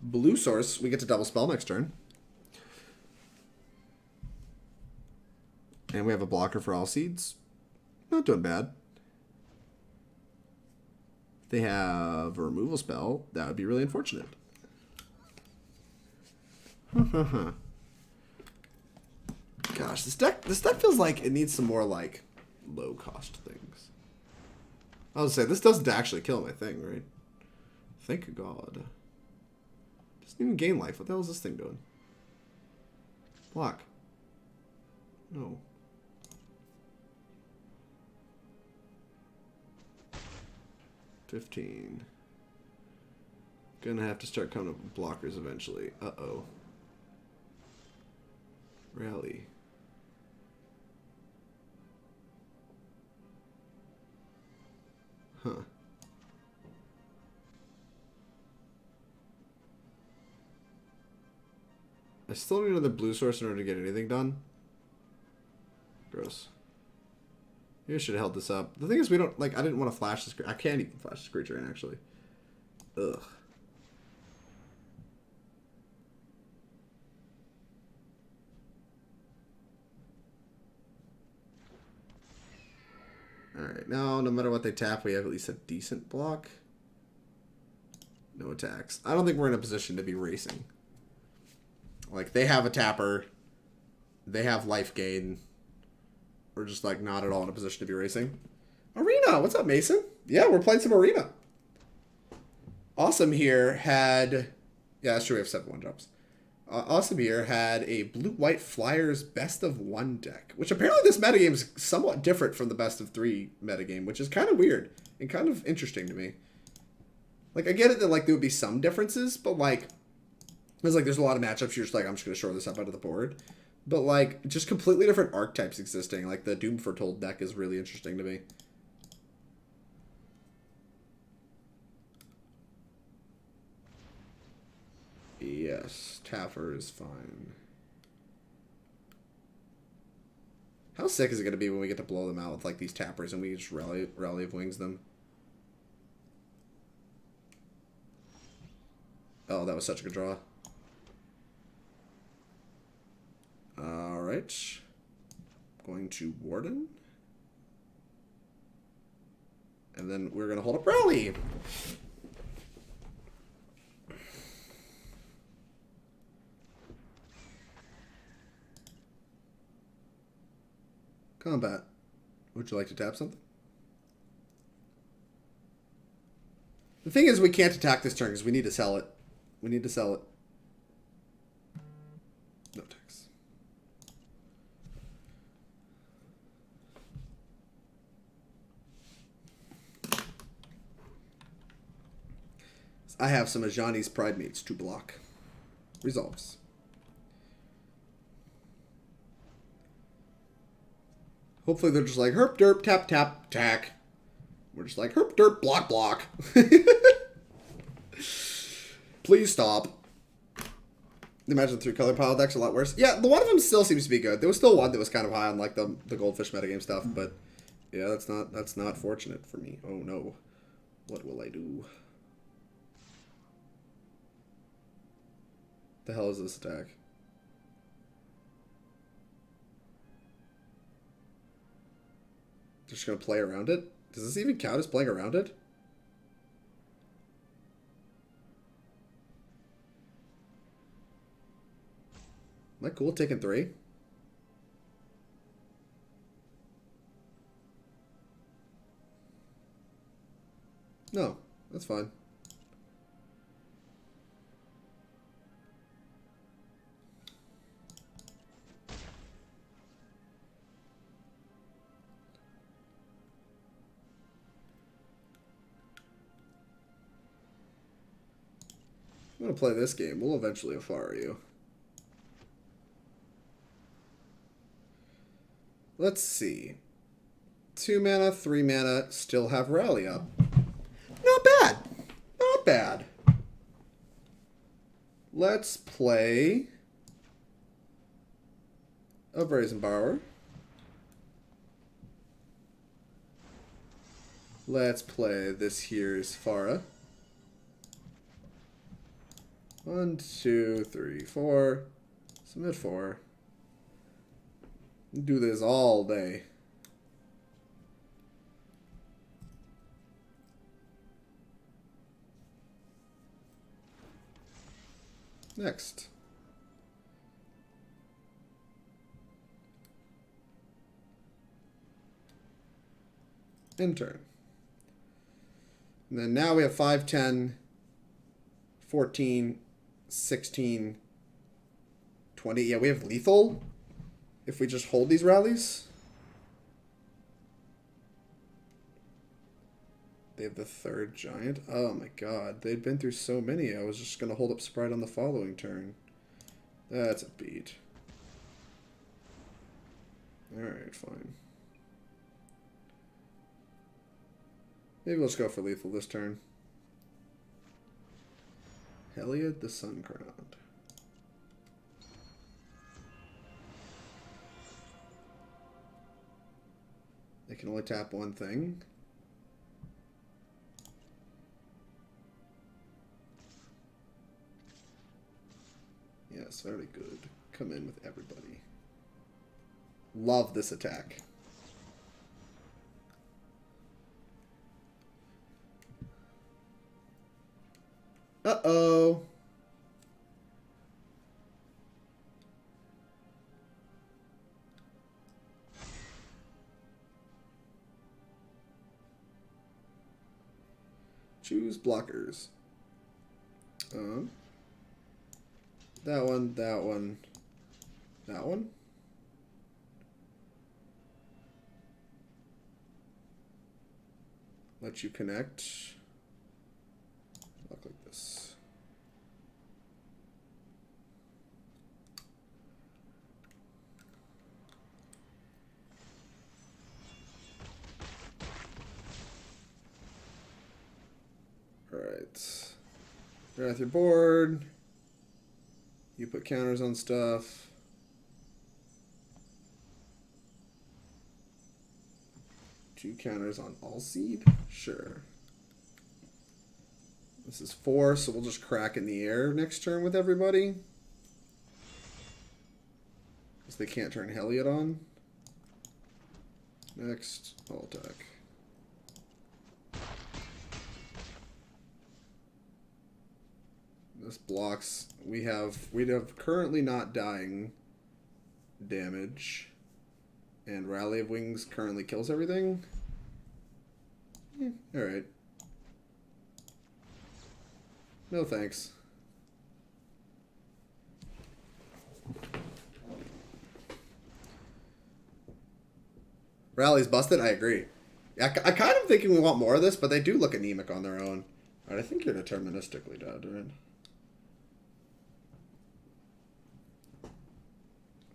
blue source, we get to double spell next turn. And we have a blocker for all seeds. Not doing bad. If they have a removal spell, that would be really unfortunate. Gosh, this deck feels like it needs some more like low cost things. I was say this doesn't actually kill my thing, right? Thank God. Doesn't even gain life. What the hell is this thing doing? Block. No. $15. Gonna have to start coming up with blockers eventually. Uh-oh. Rally. Huh. I still need another blue source in order to get anything done. Gross. Maybe I should have held this up. The thing is, we don't, like, I didn't want to flash this creature. I can't even flash this creature in, actually. Ugh. Alright, now, no matter what they tap, we have at least a decent block. No attacks. I don't think we're in a position to be racing. Like, they have a tapper. They have life gain. We're just, like, not at all in a position to be racing. Arena! What's up, Mason? Yeah, we're playing some Arena. Awesome here had... Yeah, that's true, we have 7 1-drops. Awesome here had a blue-white Flyers best of 1 deck, which apparently this metagame is somewhat different from the best of 3 metagame, which is kind of weird and kind of interesting to me. Like, I get it that, like, there would be some differences, but, like, it's like there's a lot of matchups you're just like, I'm just going to shore this up out of the board. But, like, just completely different archetypes existing. Like, the Doom Foretold deck is really interesting to me. Yes, Taffer is fine. How sick is it going to be when we get to blow them out with, like, these tappers and we just rally of wings them? Oh, that was such a good draw. Alright. Going to Warden. And then we're going to hold up Rally. Combat. Would you like to tap something? The thing is, we can't attack this turn because we need to sell it. We need to sell it. No attacks. I have some Ajani's Pride Mates to block. Resolves. Hopefully they're just like, herp, derp, tap, tap, attack. We're just like, herp, derp, block, block. Please stop. Imagine the 3-color pile deck's a lot worse. Yeah, the one of them still seems to be good. There was still one that was kind of high on like the goldfish metagame stuff, but yeah, that's not fortunate for me. Oh no. What will I do? The hell is this attack? Just gonna play around it? Does this even count as playing around it? Am I cool taking 3? No, that's fine. I'm going to play this game. We'll eventually Sephara you. Let's see. 2 mana, 3 mana, still have Rally up. Not bad. Not bad. Let's play a Brazen Borrower. Let's play this here's Sephara. 1, 2, 3, 4. Submit 4. Do this all day. Next. Intern. And then now we have 5, 10, 14, 16, 20. Yeah, we have lethal if we just hold these rallies. They have the 3rd giant. Oh my god. They'd been through so many. I was just going to hold up Sprite on the following turn. That's a beat. Alright, fine. Maybe let's go for lethal this turn. Heliod the Sun Crowned. They can only tap one thing. Yes, very good. Come in with everybody. Love this attack. Uh-oh. Choose blockers. That one, that one, that one. Let you connect. Look like this. Alright. You're at your board. You put counters on stuff. Two counters on all seed? Sure. This is 4, so we'll just crack in the air next turn with everybody. Because they can't turn Heliod on. Next, all attack. This blocks. We'd have currently not dying damage. And Rally of Wings currently kills everything. Alright. No thanks. Rally's busted? I agree. I kind of thinking we want more of this, but they do look anemic on their own. Alright, I think you're deterministically dead, right?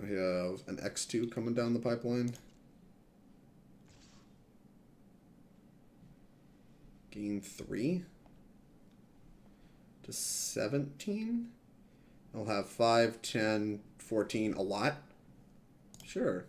We have an X2 coming down the pipeline. Gain 3 to 17. I'll have 5, 10, 14, a lot. Sure.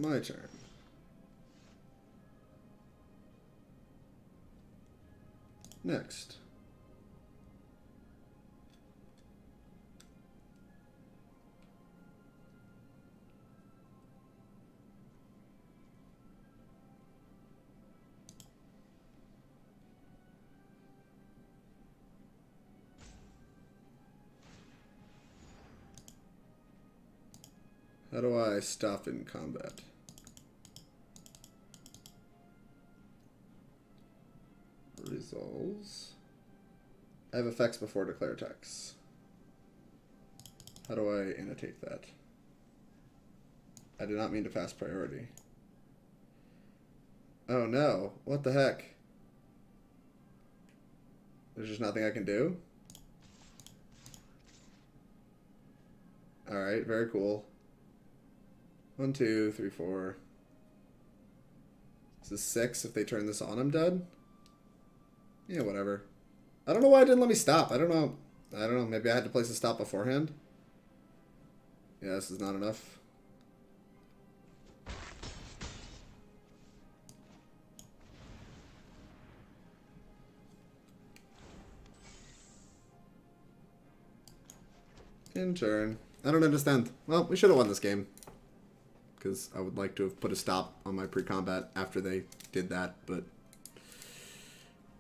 My turn. Next. How do I stop in combat? Resolves. I have effects before declare attacks. How do I annotate that? I did not mean to fast priority. Oh no, what the heck? There's just nothing I can do? Alright, very cool. 1, 2, 3, 4. This is 6. If they turn this on, I'm dead? Yeah, whatever. I don't know why it didn't let me stop. I don't know. Maybe I had to place a stop beforehand? Yeah, this is not enough. In turn. I don't understand. Well, we should have won this game. Because I would like to have put a stop on my pre-combat after they did that, but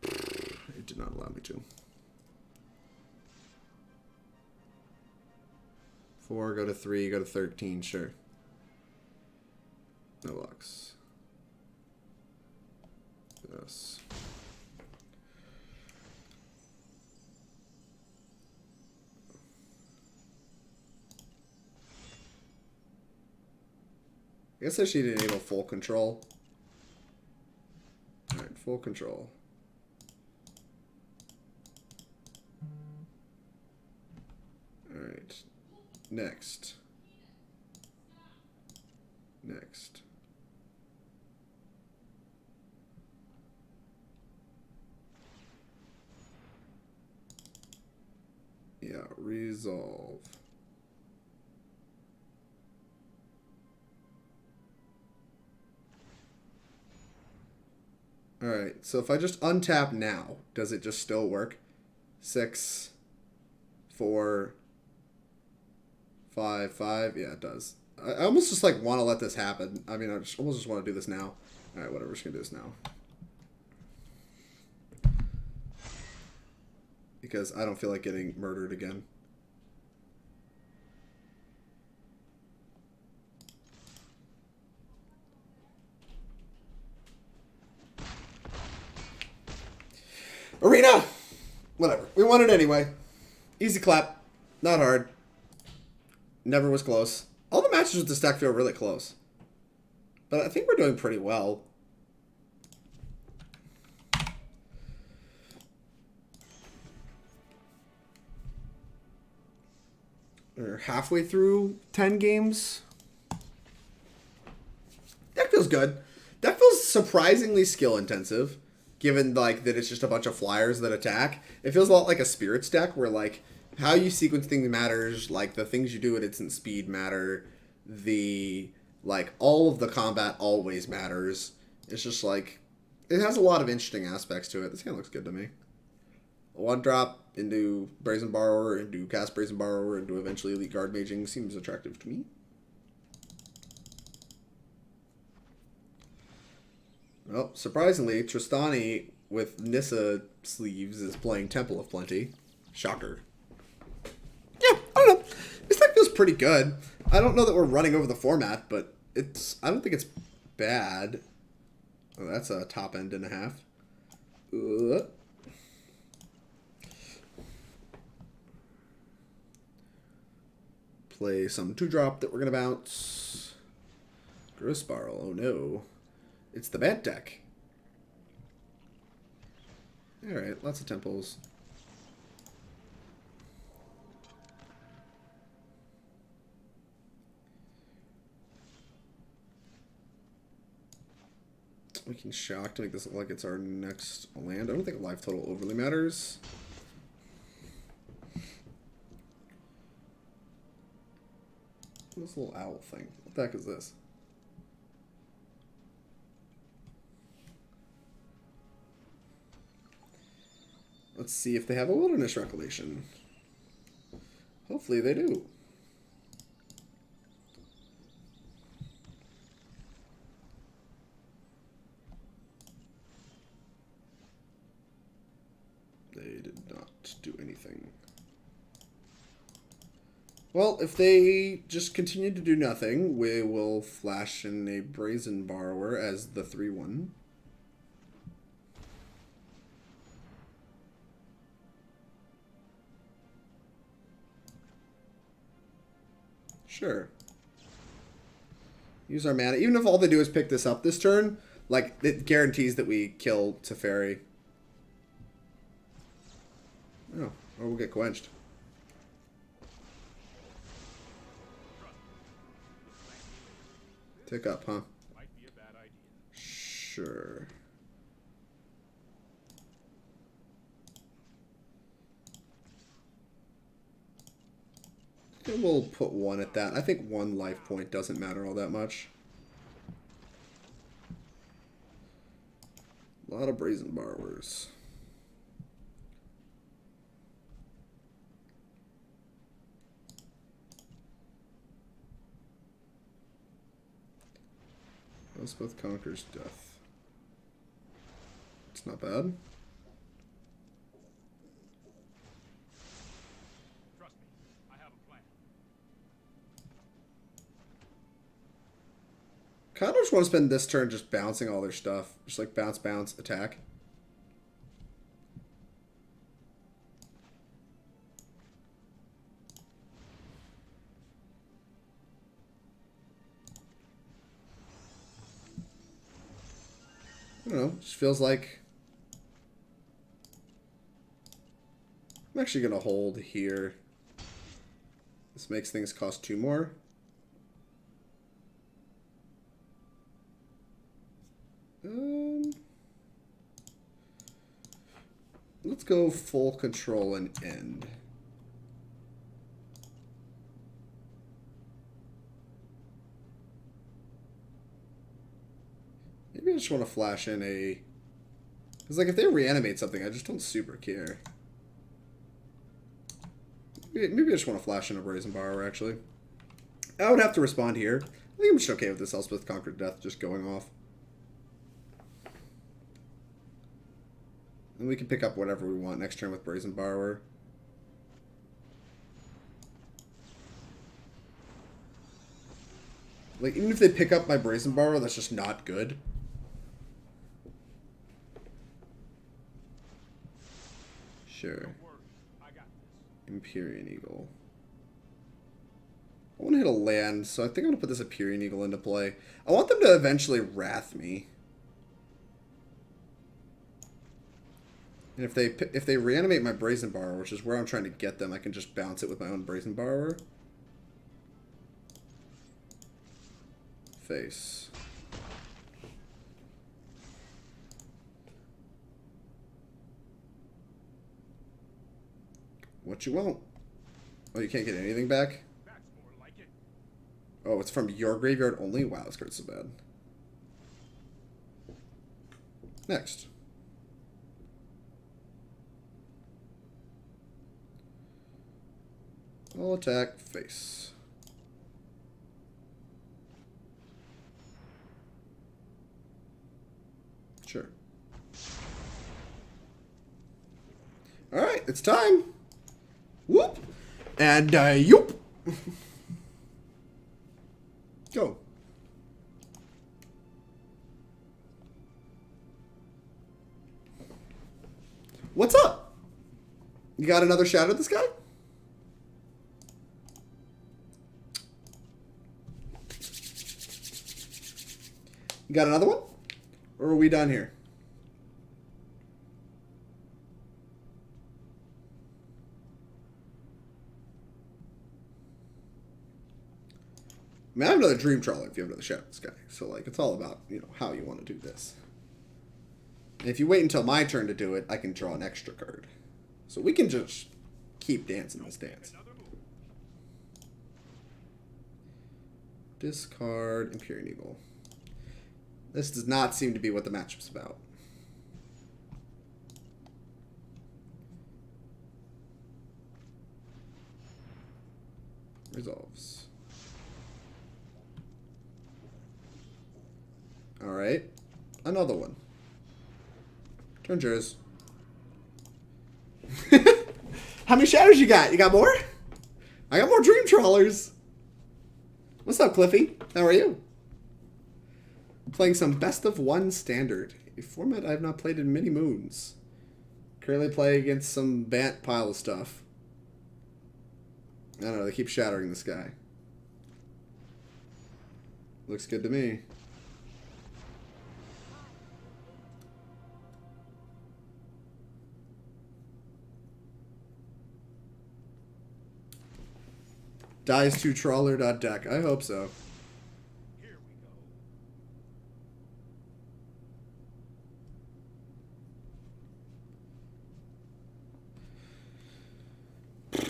it did not allow me to. 4, go to 3, go to 13, sure. No locks. Yes. I guess I should enable full control. Alright, full control. Alright. Next. Next. Yeah, resolve. Alright, so if I just untap now, does it just still work? 6, 4, 5, 5. Yeah, it does. I almost just like want to let this happen. I mean, I almost just want to do this now. Alright, whatever. We're just going to do this now. Because I don't feel like getting murdered again. Arena! Whatever. We won it anyway. Easy clap. Not hard. Never was close. All the matches with this deck feel really close. But I think we're doing pretty well. We're halfway through 10 games. Deck feels good. Deck feels surprisingly skill intensive. Given like that it's just a bunch of flyers that attack. It feels a lot like a spirits deck where like how you sequence things matters, like the things you do at instant speed matter, the like all of the combat always matters. It's just like it has a lot of interesting aspects to it. This game looks good to me. 1 drop into Brazen Borrower, into cast Brazen Borrower, into eventually Elite Guardmaging seems attractive to me. Well, surprisingly, Tristani with Nissa sleeves is playing Temple of Plenty. Shocker. Yeah, I don't know. This deck feels pretty good. I don't know that we're running over the format, but I don't think it's bad. Oh, that's a top end and a half. Play some 2-drop that we're going to bounce. Gristbarrel, oh no. It's the bad deck. Alright, lots of temples. We can shock to make this look like it's our next land. I don't think life total overly matters. This little owl thing. What the heck is this? Let's see if they have a wilderness recollection. Hopefully they do. They did not do anything. Well, if they just continue to do nothing, we will flash in a Brazen Borrower as the 3/1. Sure. Use our mana. Even if all they do is pick this up this turn, like, it guarantees that we kill Sephara. Oh, or we'll get quenched. Tick up, huh? Sure. And we'll put 1 at that. I think 1 life point doesn't matter all that much. A lot of Brazen Borrowers. Elspeth conquers death. It's not bad. Trust me, I have a plan. Kind of just want to spend this turn just bouncing all their stuff. Just like bounce, bounce, attack. I don't know, just feels like I'm actually going to hold here. This makes things cost 2 more. Let's go full control and end. Maybe I just want to flash in a... Because, like, if they reanimate something, I just don't super care. Maybe I just want to flash in a Brazen Borrower, actually. I would have to respond here. I think I'm just okay with this Elspeth Conquered Death just going off. And we can pick up whatever we want next turn with Brazen Borrower. Like, even if they pick up my Brazen Borrower, that's just not good. Sure. Empyrean Eagle. I want to hit a land, so I think I'm going to put this Empyrean Eagle into play. I want them to eventually Wrath me. And if they reanimate my Brazen Borrower, which is where I'm trying to get them, I can just bounce it with my own Brazen Borrower. Face. What you want? Oh, you can't get anything back? That's more like it. Oh, it's from your graveyard only? Wow, this card's so bad. Next. I'll attack face. Sure. Alright, it's time. Whoop. And, yoop. Go. What's up? You got another shot at this guy? You got another one? Or are we done here? I mean, I have another Dream Trawler if you have another shot at this guy. So, like, it's all about, you know, how you want to do this. And if you wait until my turn to do it, I can draw an extra card. So we can just keep dancing this dance. Discard Empyrean Eagle. This does not seem to be what the matchup's about. Resolves. Alright. Another one. Turn yours. How many shadows you got? You got more? I got more Dream Trawlers. What's up, Cliffy? How are you? Playing some Best of One Standard, a format I have not played in many moons. Currently playing against some Bant pile of stuff. I don't know, they keep shattering this guy. Looks good to me. Dies to trawler.deck. I hope so. Here we go.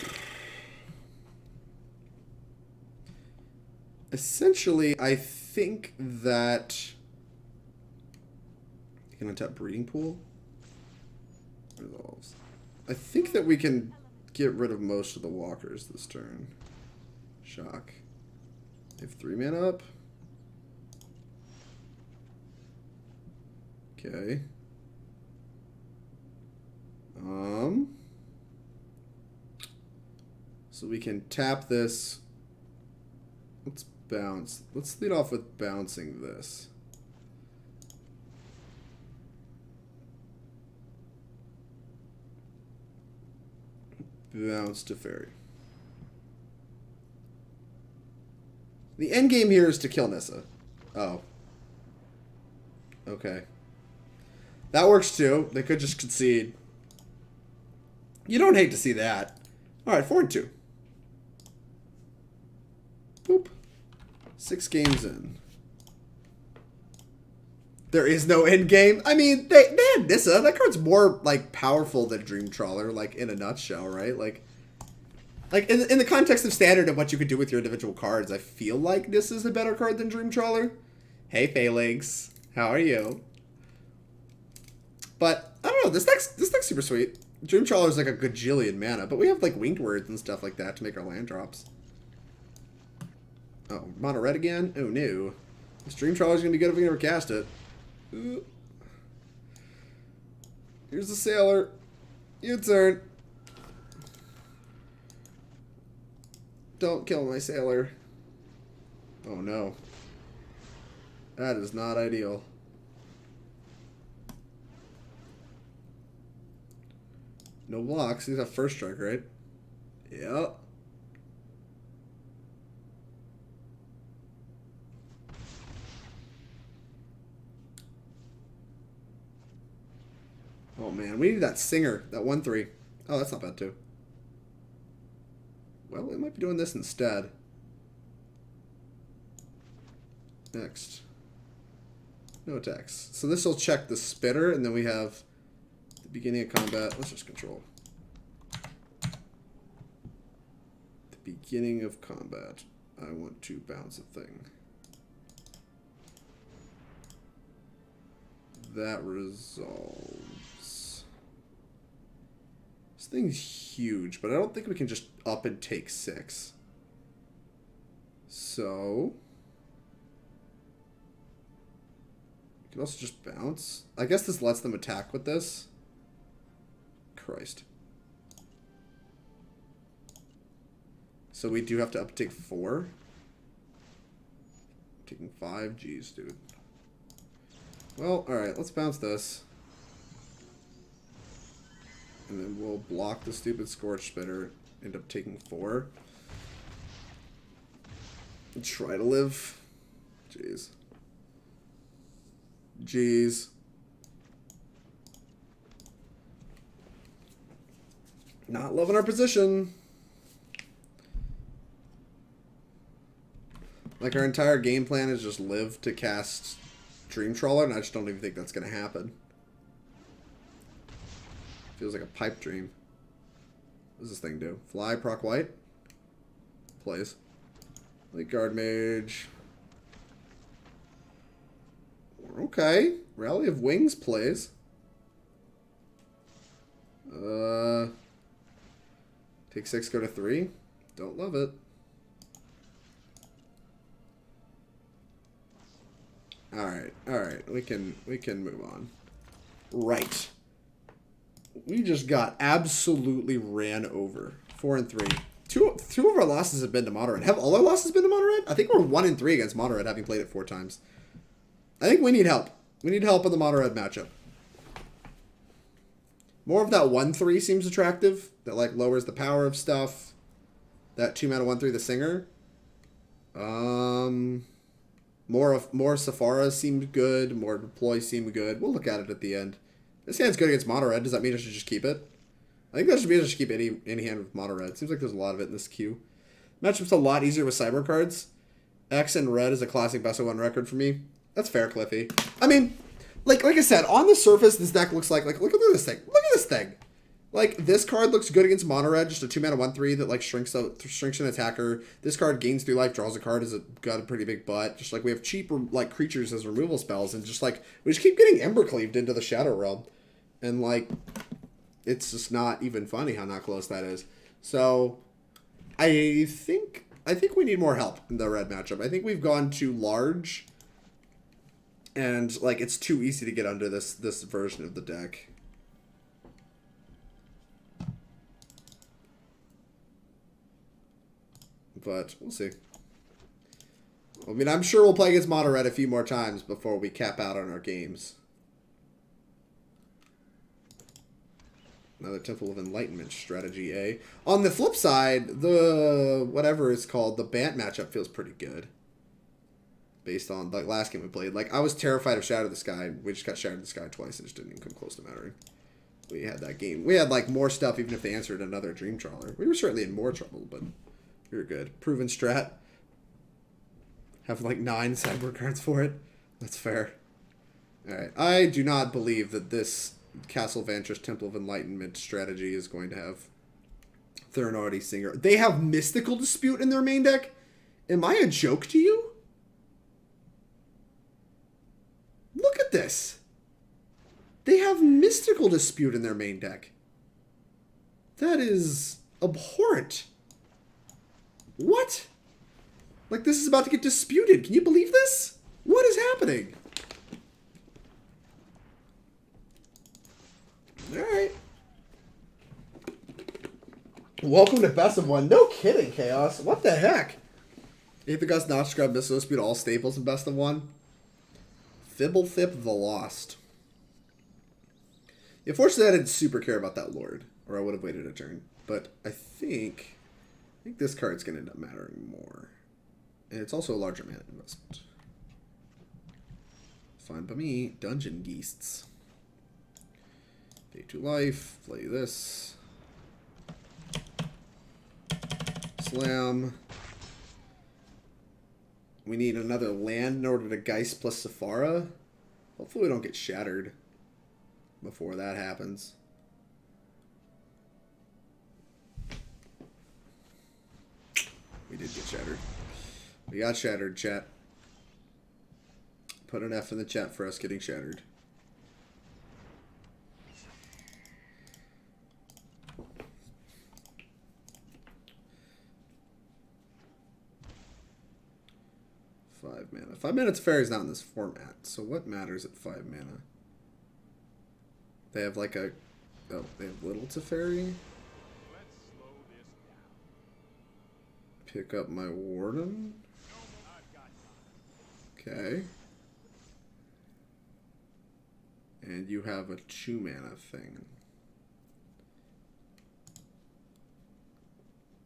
Essentially, I think that you can untap Breeding Pool. Resolves. I think that we can get rid of most of the walkers this turn. Shock. They have 3 mana up. Okay. So we can tap this. Let's bounce. Let's lead off with bouncing this. Bounce to fairy. The end game here is to kill Nissa. Oh. Okay. That works too. They could just concede. You don't hate to see that. Alright, 4 and 2. Boop. 6 games in. There is no end game. I mean, they had Nissa. That card's more, like, powerful than Dream Trawler, like, in a nutshell, right? Like in the context of standard and what you could do with your individual cards, I feel like Nissa's a better card than Dream Trawler. Hey, Phalanx. How are you? But, I don't know. This deck's super sweet. Dream Trawler's like a gajillion mana, but we have, like, Winged Words and stuff like that to make our land drops. Oh, mono red again? Oh, no. This Dream Trawler's gonna be good if we never cast it. Ooh. Here's the Sailor. Your turn. Don't kill my Sailor. Oh no. That is not ideal. No blocks. He's a first strike, right? Yep. Oh man, we need that Singer, that 1/3. Oh, that's not bad too. Well, we might be doing this instead. Next. No attacks. So this will check the Spitter, and then we have the beginning of combat. Let's just control. The beginning of combat. I want to bounce a thing. That resolves. This thing's huge, but I don't think we can just up and take 6. So we can also just bounce. I guess this lets them attack with this. Christ. So we do have to up take 4. Taking 5. Jeez, dude. Well, alright, let's bounce this. And then we'll block the stupid Scorch Spitter. End up taking 4. And try to live. Jeez. Jeez. Not loving our position. Like, our entire game plan is just live to cast Dream Trawler, and I just don't even think that's going to happen. Feels like a pipe dream. What does this thing do? Fly, proc white? Plays. Elite Guardmage. Okay. Rally of Wings plays. Take 6, go to 3. Don't love it. Alright. We can move on. Right. We just got absolutely ran over. 4 and 3. Two of our losses have been to Mono Red. Have all our losses been to Mono Red? I think we're 1 and 3 against Mono Red, having played it 4 times. I think we need help. We need help in the Mono Red matchup. More of that 1/3 seems attractive. That, like, lowers the power of stuff. That 2 mana 1/3, the Singer. More Sephara seemed good. More Deploy seemed good. We'll look at it at the end. This hand's good against mono red. Does that mean I should just keep it? I think that should mean I should keep any hand with mono red. Seems like there's a lot of it in this queue. Matchup's a lot easier with cyber cards. X and red is a classic best of one record for me. That's fair, Cliffy. I mean, like I said, on the surface, this deck looks like look at this thing. Look at this thing. Like, this card looks good against mono red, just a 2-mana 1/3 that, like, shrinks an attacker. This card gains 3 life, draws a card, got a pretty big butt. Just, like, we have cheap, like, creatures as removal spells, and just, like, we just keep getting Ember Cleaved into the Shadow Realm. And, like, it's just not even funny how not close that is. So, I think we need more help in the red matchup. I think we've gone too large, and, like, it's too easy to get under this version of the deck. But we'll see. I mean, I'm sure we'll play against mono red a few more times before we cap out on our games. Another Temple of Enlightenment strategy, eh? On the flip side, the whatever it's called, the Bant matchup feels pretty good. Based on the last game we played. Like, I was terrified of Shatter the Sky. We just got Shattered the Sky twice and it just didn't even come close to mattering. We had that game. We had, like, more stuff even if they answered another Dream Trawler. We were certainly in more trouble, but... You're good. Proven strat. Have like 9 sideboard cards for it. That's fair. Alright. I do not believe that this Castle Vantress Temple of Enlightenment strategy is going to have Threnody Singer. They have Mystical Dispute in their main deck? Am I a joke to you? Look at this. They have Mystical Dispute in their main deck. That is abhorrent. What? Like, this is about to get disputed. Can you believe this? What is happening? Alright. Welcome to Best of One. No kidding, Chaos. What the heck? Aethergust, Notch Scrub, Mystical Dispute, all staples in Best of One. Fibblethip the Lost. Unfortunately, I didn't super care about that Lord, or I would have waited a turn. But I think this card's going to end up mattering more. And it's also a larger mana investment. Fine by me. Dungeon Geists. Pay 2 life. Play this. Slam. We need another land in order to Geist plus Sephara. Hopefully we don't get shattered before that happens. We did get shattered. We got shattered, chat. Put an F in the chat for us getting shattered. Five mana. 5 mana Teferi is not in this format. So what matters at 5 mana? They have like a... Oh, they have little Teferi. Pick up my Warden. Okay. And you have a 2 mana thing.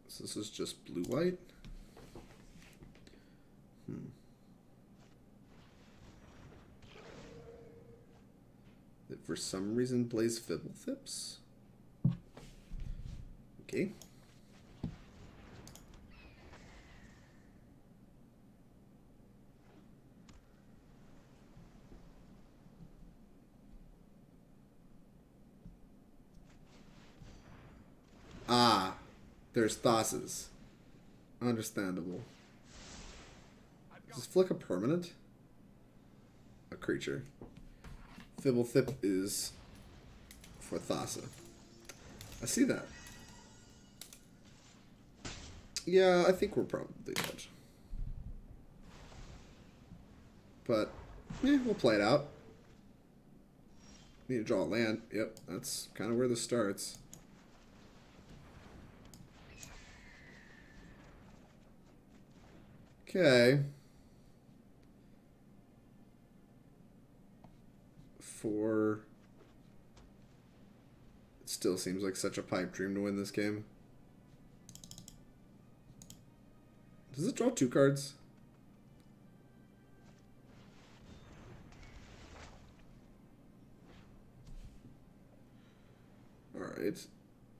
So this is just blue-white? That for some reason plays Fibblethip. Okay. Ah, there's Thasses. Understandable. Is Flick a permanent? A creature. Fibblethip is for Thassa. I see that. Yeah, I think we're probably good. But, yeah, we'll play it out. Need to draw a land. Yep, that's kind of where this starts. Okay. It still seems like such a pipe dream to win this game. Does it draw 2 cards? Alright.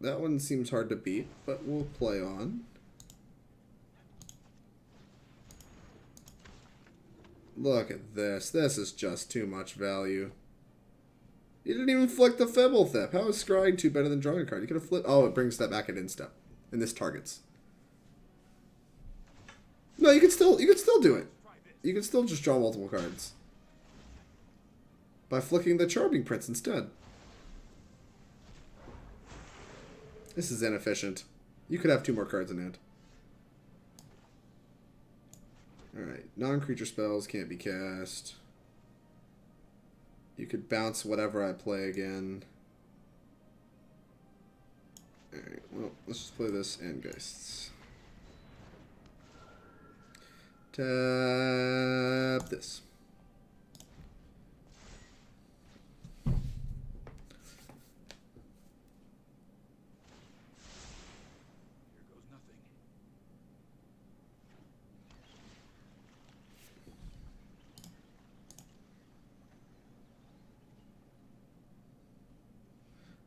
That one seems hard to beat, but we'll play on. Look at this. This is just too much value. You didn't even flick the Fibblethip. How is scrying 2 better than drawing a card? You could have flipped. Oh, it brings that back at instep. And this targets. No, you could still do it. You can still just draw multiple cards. By flicking the Charming Prince instead. This is inefficient. You could have 2 more cards in hand. Alright, non-creature spells can't be cast. You could bounce whatever I play again. Alright, well, let's just play this and Geists. Tap this.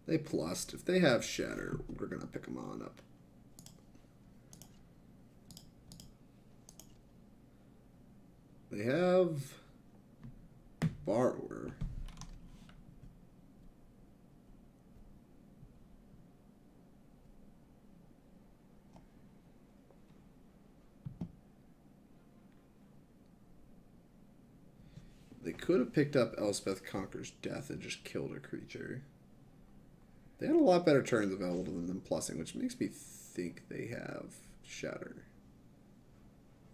They plussed. If they have Shatter, we're going to pick them on up. They have Borrower. They could have picked up Elspeth Conquers Death and just killed a creature. They had a lot better turns available to them than plussing, which makes me think they have Shatter.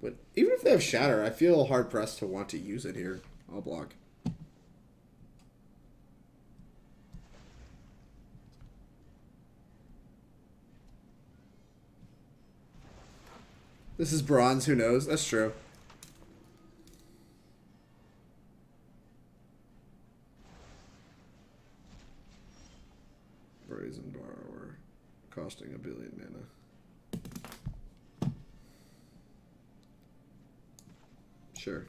But even if they have Shatter, I feel hard-pressed to want to use it here. I'll block. This is bronze, who knows? That's true. Brazen Borrower, costing 1 billion mana. Sure.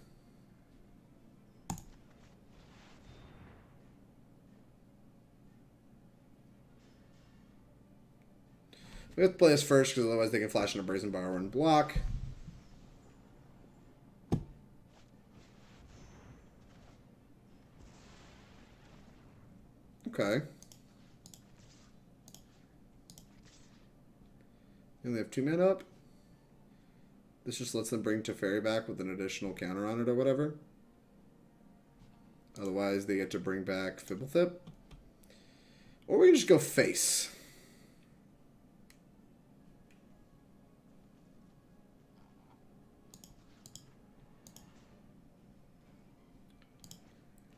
We have to play this first because otherwise they can flash into Brazen Borrower and block. Okay. And they have 2 mana up. This just lets them bring Teferi back with an additional counter on it or whatever. Otherwise, they get to bring back Fibblethip. Or we can just go face.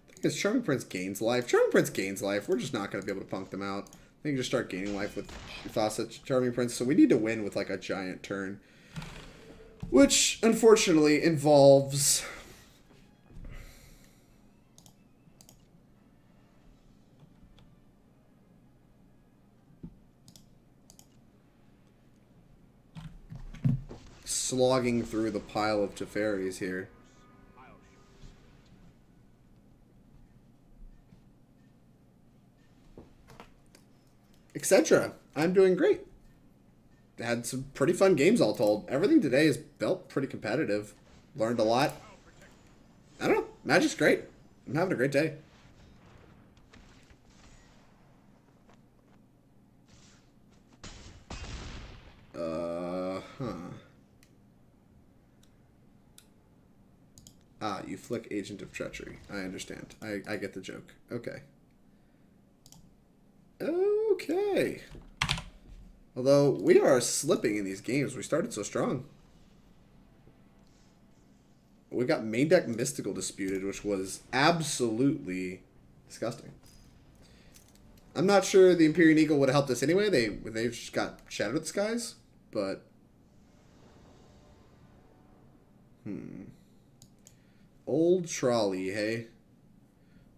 I think it's Charming Prince gains life. Charming Prince gains life. We're just not going to be able to punk them out. I think just start gaining life with Faucet Charming Prince. So we need to win with like a giant turn. Which, unfortunately, involves... slogging through the pile of Teferis here. Etc. I'm doing great. Had some pretty fun games all told. Everything today has felt pretty competitive. Learned a lot. I don't know. Magic's great. I'm having a great day. Ah, you flick Agent of Treachery. I understand. I get the joke. Okay. Okay. Although, we are slipping in these games. We started so strong. We got main deck Mystical disputed, which was absolutely disgusting. I'm not sure the Empyrean Eagle would have helped us anyway. They've just got Shadow of the Skies, but... Old Trolley, hey?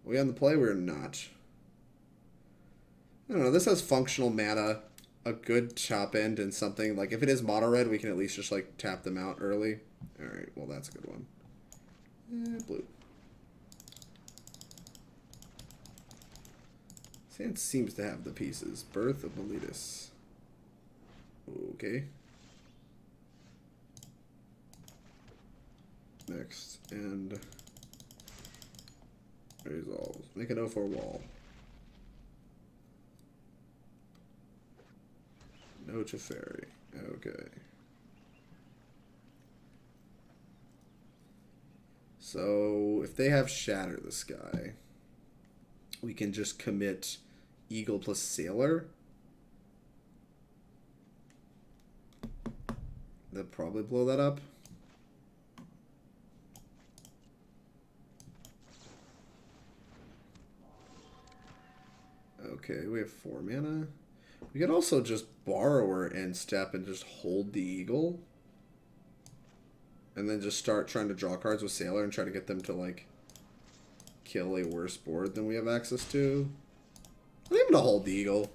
Are we on the play? We're not. I don't know. This has functional mana, a good top end, and something. Like, if it is mono red, we can at least just, like, tap them out early. Alright, well, that's a good one. Blue. See, Chance seems to have the pieces. Birth of Meletus. Okay. Next, and resolve. Make an 0-4 wall. No Teferi. Okay. So if they have Shatter the Sky, we can just commit Eagle plus Sailor. They'll probably blow that up. Okay, we have 4 mana. We could also just Borrower end step and just hold the Eagle. And then just start trying to draw cards with Sailor and try to get them to, like, kill a worse board than we have access to. I'm going to hold the Eagle.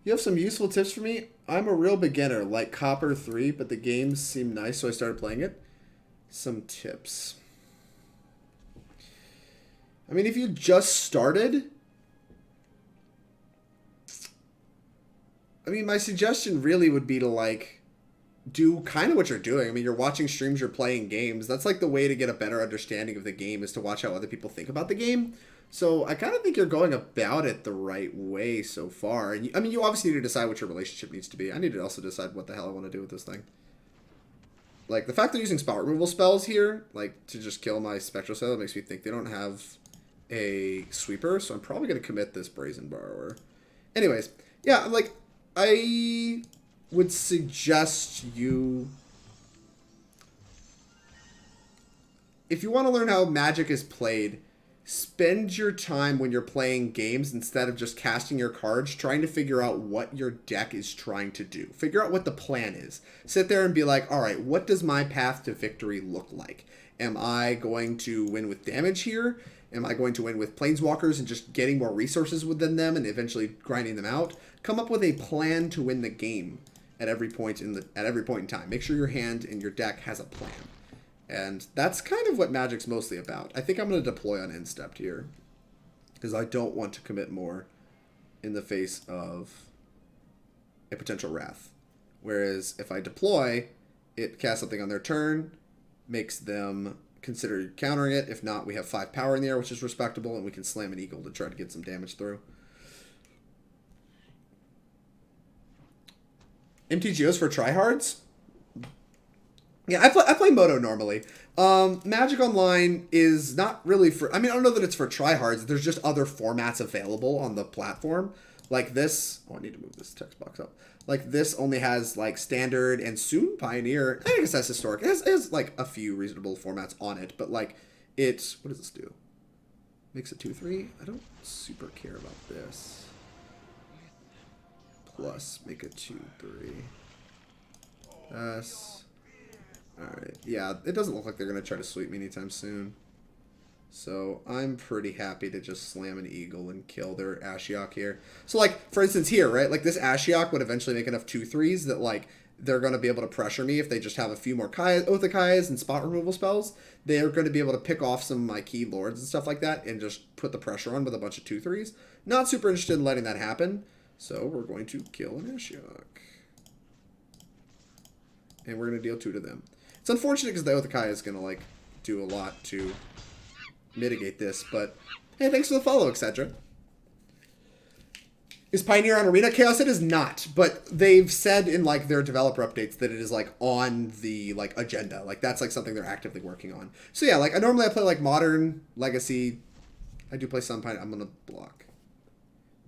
You have some useful tips for me? I'm a real beginner, like Copper 3, but the games seem nice, so I started playing it. Some tips. I mean, if you just started, I mean, my suggestion really would be to, like, do kind of what you're doing. I mean, you're watching streams, you're playing games. That's, like, the way to get a better understanding of the game, is to watch how other people think about the game. So I kind of think you're going about it the right way so far. And I mean, you obviously need to decide what your relationship needs to be. I need to also decide what the hell I want to do with this thing. Like, the fact they're using spot removal spells here, like, to just kill my Spectral Sailor makes me think they don't have a sweeper. So I'm probably going to commit this Brazen Borrower. Anyways, yeah, like, I would suggest you, if you want to learn how Magic is played, spend your time when you're playing games, instead of just casting your cards, trying to figure out what your deck is trying to do. Figure out what the plan is. Sit there and be like, all right, what does my path to victory look like? Am I going to win with damage here? Am I going to win with planeswalkers and just getting more resources within them and eventually grinding them out? Come up with a plan to win the game at every point in time. Make sure your hand and your deck has a plan. And that's kind of what Magic's mostly about. I think I'm going to deploy on Instep here, because I don't want to commit more in the face of a potential Wrath. Whereas if I deploy, it casts something on their turn, makes them consider countering it. If not, we have 5 power in the air, which is respectable, and we can slam an Eagle to try to get some damage through. MTGOs for tryhards? Yeah, I play Moto normally. Magic Online is not really for... I mean, I don't know that it's for tryhards. There's just other formats available on the platform. Like this... Oh, I need to move this text box up. Like this only has, like, Standard and soon Pioneer. I guess that's Historic. It has, like, a few reasonable formats on it. But, like, it's... What does this do? Makes it 2-3? I don't super care about this. Plus, make it 2-3. Alright, yeah, it doesn't look like they're going to try to sweep me anytime soon. So, I'm pretty happy to just slam an Eagle and kill their Ashiok here. So, like, for instance here, right, like, this Ashiok would eventually make enough 2-3s that, like, they're going to be able to pressure me if they just have a few more Oath of Kaias and spot removal spells. They're going to be able to pick off some of my key lords and stuff like that and just put the pressure on with a bunch of 2-3s. Not super interested in letting that happen. So, we're going to kill an Ashiok. And we're going to deal 2 to them. It's unfortunate because the Oath of Kaiya is going to, like, do a lot to mitigate this, but hey, thanks for the follow, etc. Is Pioneer on Arena Chaos? It is not, but they've said in, like, their developer updates that it is, like, on the, like, agenda. Like, that's, like, something they're actively working on. So, yeah, like, normally I play, like, Modern, Legacy. I do play some Pioneer. I'm going to block.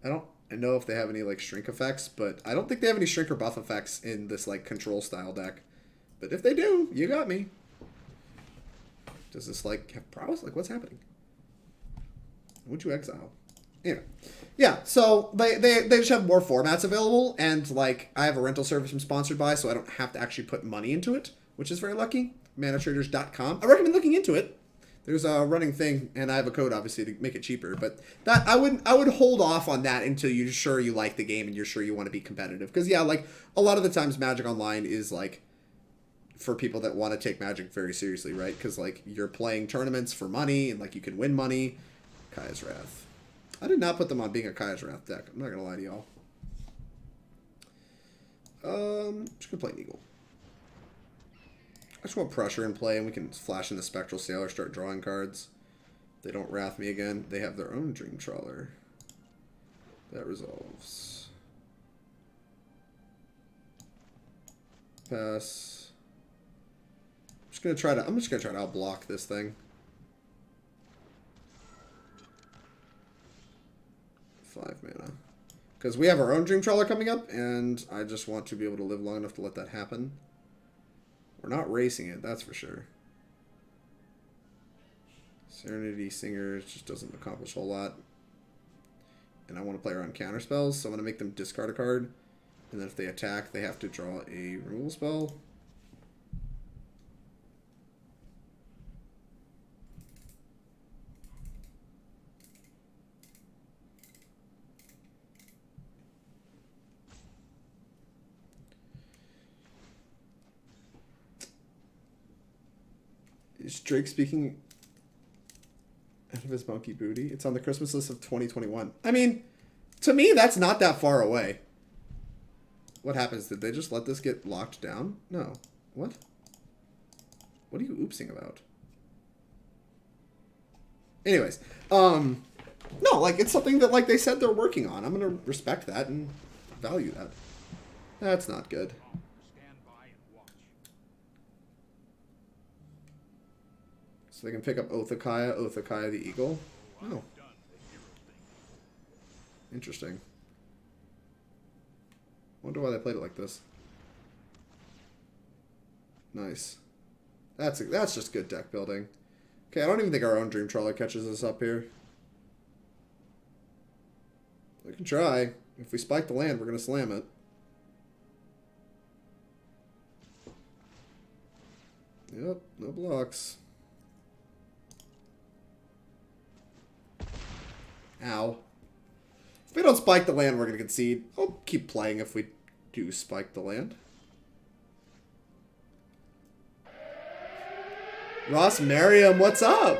I know if they have any, like, shrink effects, but I don't think they have any shrink or buff effects in this, like, control style deck. But if they do, you got me. Does this, like, have prowess? Like, what's happening? Would you exile? Anyway. Yeah, so they just have more formats available, and, like, I have a rental service I'm sponsored by, so I don't have to actually put money into it, which is very lucky. ManaTraders.com. I recommend looking into it. There's a running thing, and I have a code, obviously, to make it cheaper. But that I would hold off on that until you're sure you like the game and you're sure you want to be competitive. Because, yeah, like, a lot of the times Magic Online is, like, for people that want to take Magic very seriously, right? Because, like, you're playing tournaments for money, and, like, you can win money. Kaya's Wrath. I did not put them on being a Kaya's Wrath deck. I'm not going to lie to y'all. Just going to play an Eagle. I just want pressure in play, and we can flash in the Spectral Sailor, start drawing cards. They don't Wrath me again. They have their own Dream Trawler. That resolves. Pass. I'm just gonna try to outblock this thing. 5 mana. Because we have our own Dream Trawler coming up, and I just want to be able to live long enough to let that happen. We're not racing it, that's for sure. Threnody Singer just doesn't accomplish a whole lot. And I want to play around counter spells, so I'm going to make them discard a card. And then if they attack, they have to draw a removal spell. Is Drake speaking out of his monkey booty? It's on the Christmas list of 2021. I mean, to me, that's not that far away. What happens? Did they just let this get locked down? No. What? What are you oopsing about? Anyways, no, like, it's something that, like, they said they're working on. I'm gonna respect that and value that. That's not good. So they can pick up Oathakaya the Eagle. Oh. Interesting. Wonder why they played it like this. Nice. That's just good deck building. Okay, I don't even think our own Dream Trawler catches us up here. We can try. If we spike the land, we're going to slam it. Yep, no blocks. Ow. If we don't spike the land, we're going to concede. I'll keep playing if we do spike the land. Ross Merriam, what's up?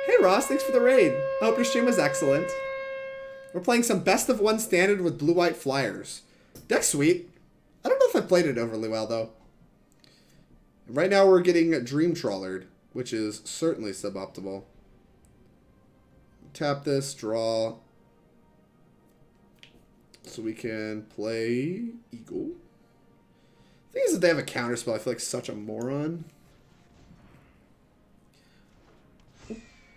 Hey Ross, thanks for the raid. I hope your stream was excellent. We're playing some best of one standard with blue-white flyers. Deck's sweet. I don't know if I've played it overly well, though. Right now we're getting Dream Trawlered, which is certainly suboptimal. Tap this, draw. So we can play Eagle. The thing is that they have a counterspell. I feel like such a moron.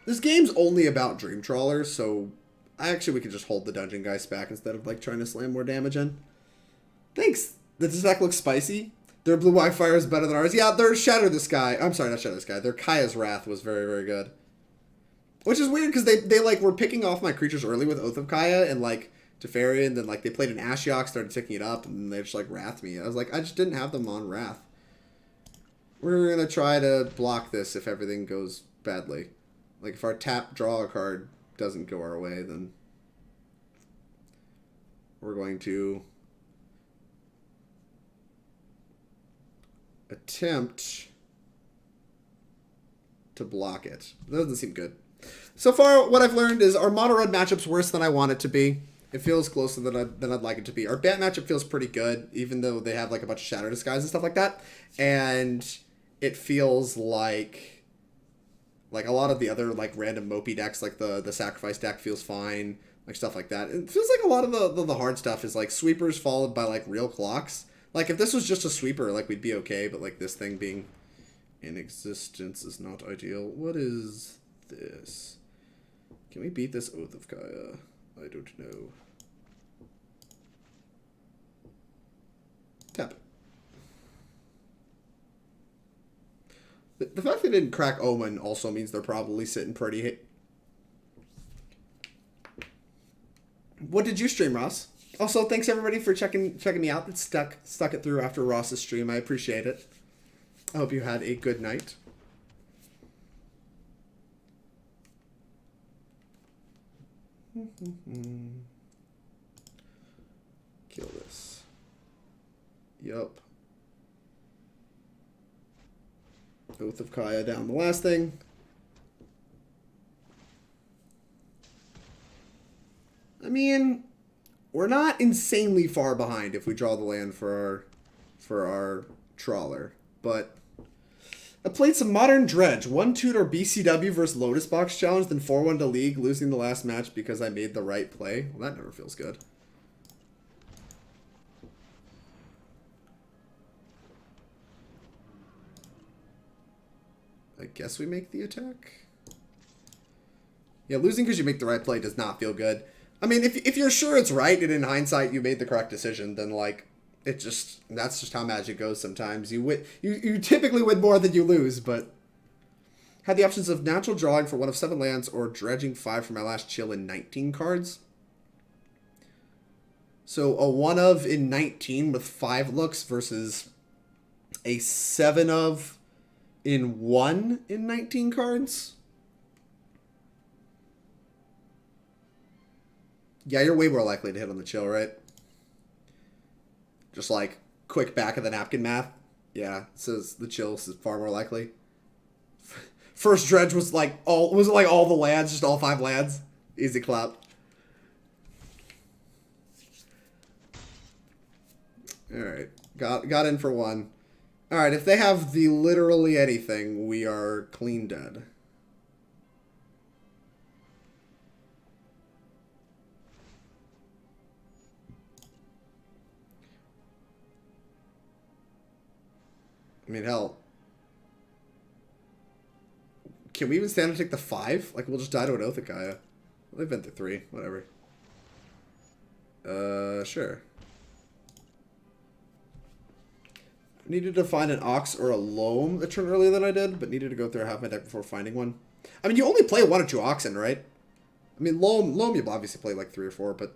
This game's only about Dream Trawler, so we could just hold the Dungeon Geists back instead of, like, trying to slam more damage in. Thanks. This deck looks spicy. Their blue Wi-Fi is better than ours. Yeah, their Shatter the Sky. I'm sorry, not Shatter the Sky. Their Kaya's Wrath was very, very good. Which is weird because they like were picking off my creatures early with Oath of Kaya and like Teferi, and then like they played an Ashiok, started ticking it up, and then they just like Wrath me. I was like, I just didn't have them on Wrath. We're gonna try to block this if everything goes badly. Like if our tap draw a card doesn't go our way, then we're going to attempt to block it. That doesn't seem good. So far, what I've learned is our mono red matchup's worse than I want it to be. It feels closer than I'd like it to be. Our bat matchup feels pretty good, even though they have like a bunch of Shadow Disguise and stuff like that. And it feels like a lot of the other like random mopey decks, like the Sacrifice deck feels fine, like stuff like that. It feels like a lot of the hard stuff is like sweepers followed by like real clocks. Like if this was just a sweeper, like we'd be okay, but like this thing being in existence is not ideal. What is this? Can we beat this Oath of Kaya? I don't know. Tap it. The fact they didn't crack Omen also means they're probably sitting pretty. What did you stream, Ross? Also, thanks everybody for checking me out. That stuck it through after Ross's stream. I appreciate it. I hope you had a good night. Kill this. Yup. Oath of Kaya down the last thing. I mean, we're not insanely far behind if we draw the land for our trawler, but I played some Modern Dredge, 1-2 or BCW versus Lotus Box Challenge, then 4-1 to League, losing the last match because I made the right play. Well, that never feels good. I guess we make the attack. Yeah, losing because you make the right play does not feel good. I mean, if you're sure it's right and in hindsight you made the correct decision, then like that's just how Magic goes sometimes. You typically win more than you lose, but had the options of natural drawing for 1 of 7 lands or dredging 5 for my last chill in 19 cards. So a 1 of in 19 with 5 looks versus a 7 of in 1 in 19 cards. Yeah, you're way more likely to hit on the chill, right? Just like quick back of the napkin math. Yeah, it says the chill is far more likely. First dredge was like all the lands, just all 5 lands. Easy clap. Alright. Got in for 1. Alright, if they have the literally anything, we are clean dead. I mean, hell. Can we even stand to take the 5? Like, we'll just die to an Oath of Kaya. Well, they've been through 3. Whatever. Sure. Needed to find an Ox or a Loam a turn earlier than I did, but needed to go through half my deck before finding one. I mean, you only play 1 or 2 Oxen, right? I mean, Loam you obviously play like 3 or 4, but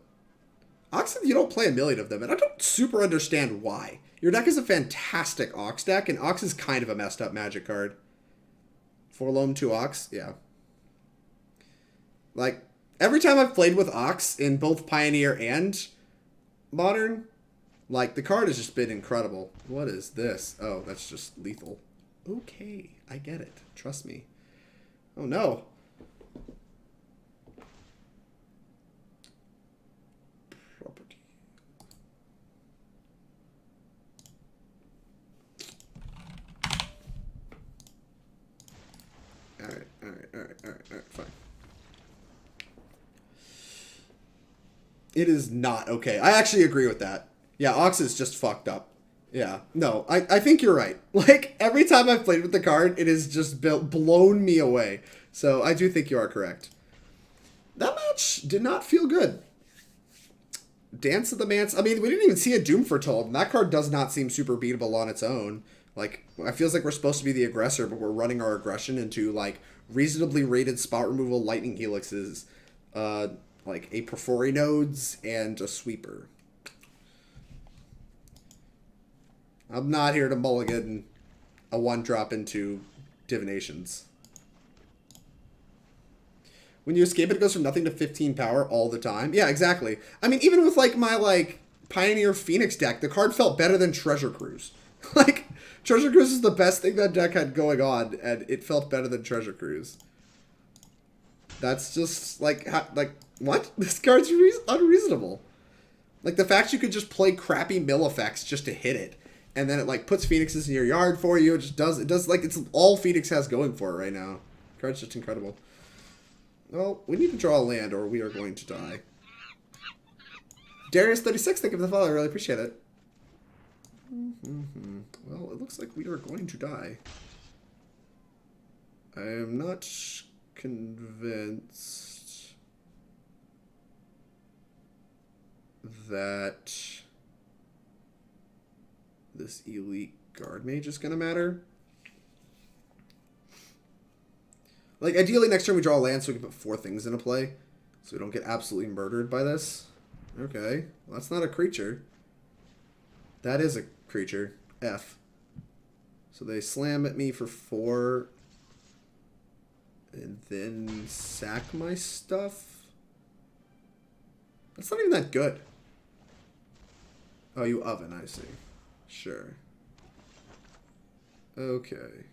Oxen, you don't play a million of them, and I don't super understand why. Your deck is a fantastic Ox deck, and Ox is kind of a messed up Magic card. 4 Loam, 2 Ox, yeah. Like, every time I've played with Ox in both Pioneer and Modern, like, the card has just been incredible. What is this? Oh, that's just lethal. Okay, I get it. Trust me. Oh, no. Property. Alright, fine. It is not okay. I actually agree with that. Yeah, Ox is just fucked up. Yeah, no, I think you're right. Like, every time I've played with the card, it has just blown me away. So I do think you are correct. That match did not feel good. Dance of the Manse. I mean, we didn't even see a Doom Foretold, and that card does not seem super beatable on its own. Like, it feels like we're supposed to be the aggressor, but we're running our aggression into, like, reasonably rated spot removal lightning helixes, like a Perfory Nodes, and a Sweeper. I'm not here to mulligan a 1-drop into Divinations. When you escape it goes from nothing to 15 power all the time. Yeah, exactly. I mean, even with, like, my, like, Pioneer Phoenix deck, the card felt better than Treasure Cruise. Like, Treasure Cruise is the best thing that deck had going on, and it felt better than Treasure Cruise. That's just, like, what? This card's unreasonable. Like, the fact you could just play crappy mill effects just to hit it, and then it, like, puts Phoenixes in your yard for you. It does, like, it's all Phoenix has going for it right now. The card's just incredible. Well, we need to draw a land or we are going to die. Darius36, thank you for the follow. I really appreciate it. Well, it looks like we are going to die. I am not convinced that this Elite Guardmage is going to matter. Like, ideally, next turn we draw a land so we can put 4 things into play. So we don't get absolutely murdered by this. Okay. Well, that's not a creature. That is a creature. F. So they slam at me for 4. And then sack my stuff? That's not even that good. Oh, you oven, I see. Sure. Okay.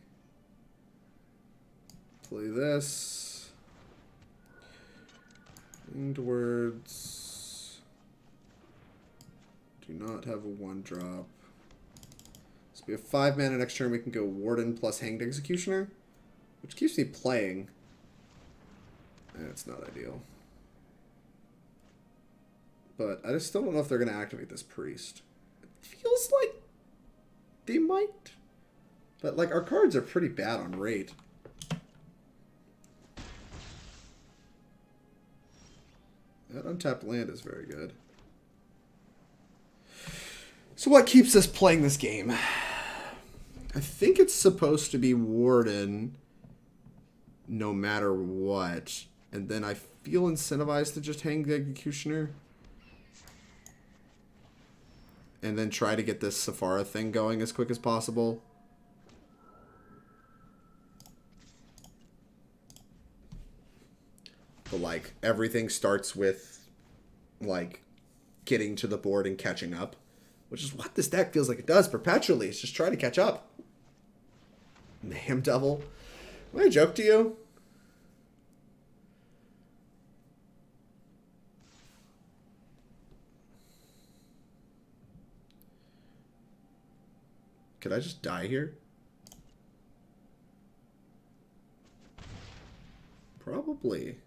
Play this. Winged Words. Do not have a 1-drop. So we have 5 mana next turn. We can go Warden plus Hanged Executioner, which keeps me playing. And it's not ideal. But I just still don't know if they're going to activate this Priest. It feels like they might. But, like, our cards are pretty bad on rate. That untapped land is very good. So what keeps us playing this game? I think it's supposed to be Warden no matter what. And then I feel incentivized to just hang the Executioner. And then try to get this Sephara thing going as quick as possible. But, like, everything starts with, like, getting to the board and catching up. Which is what this deck feels like it does perpetually. It's just trying to catch up. Mayhem Devil. Am I a joke to you? Could I just die here? Probably.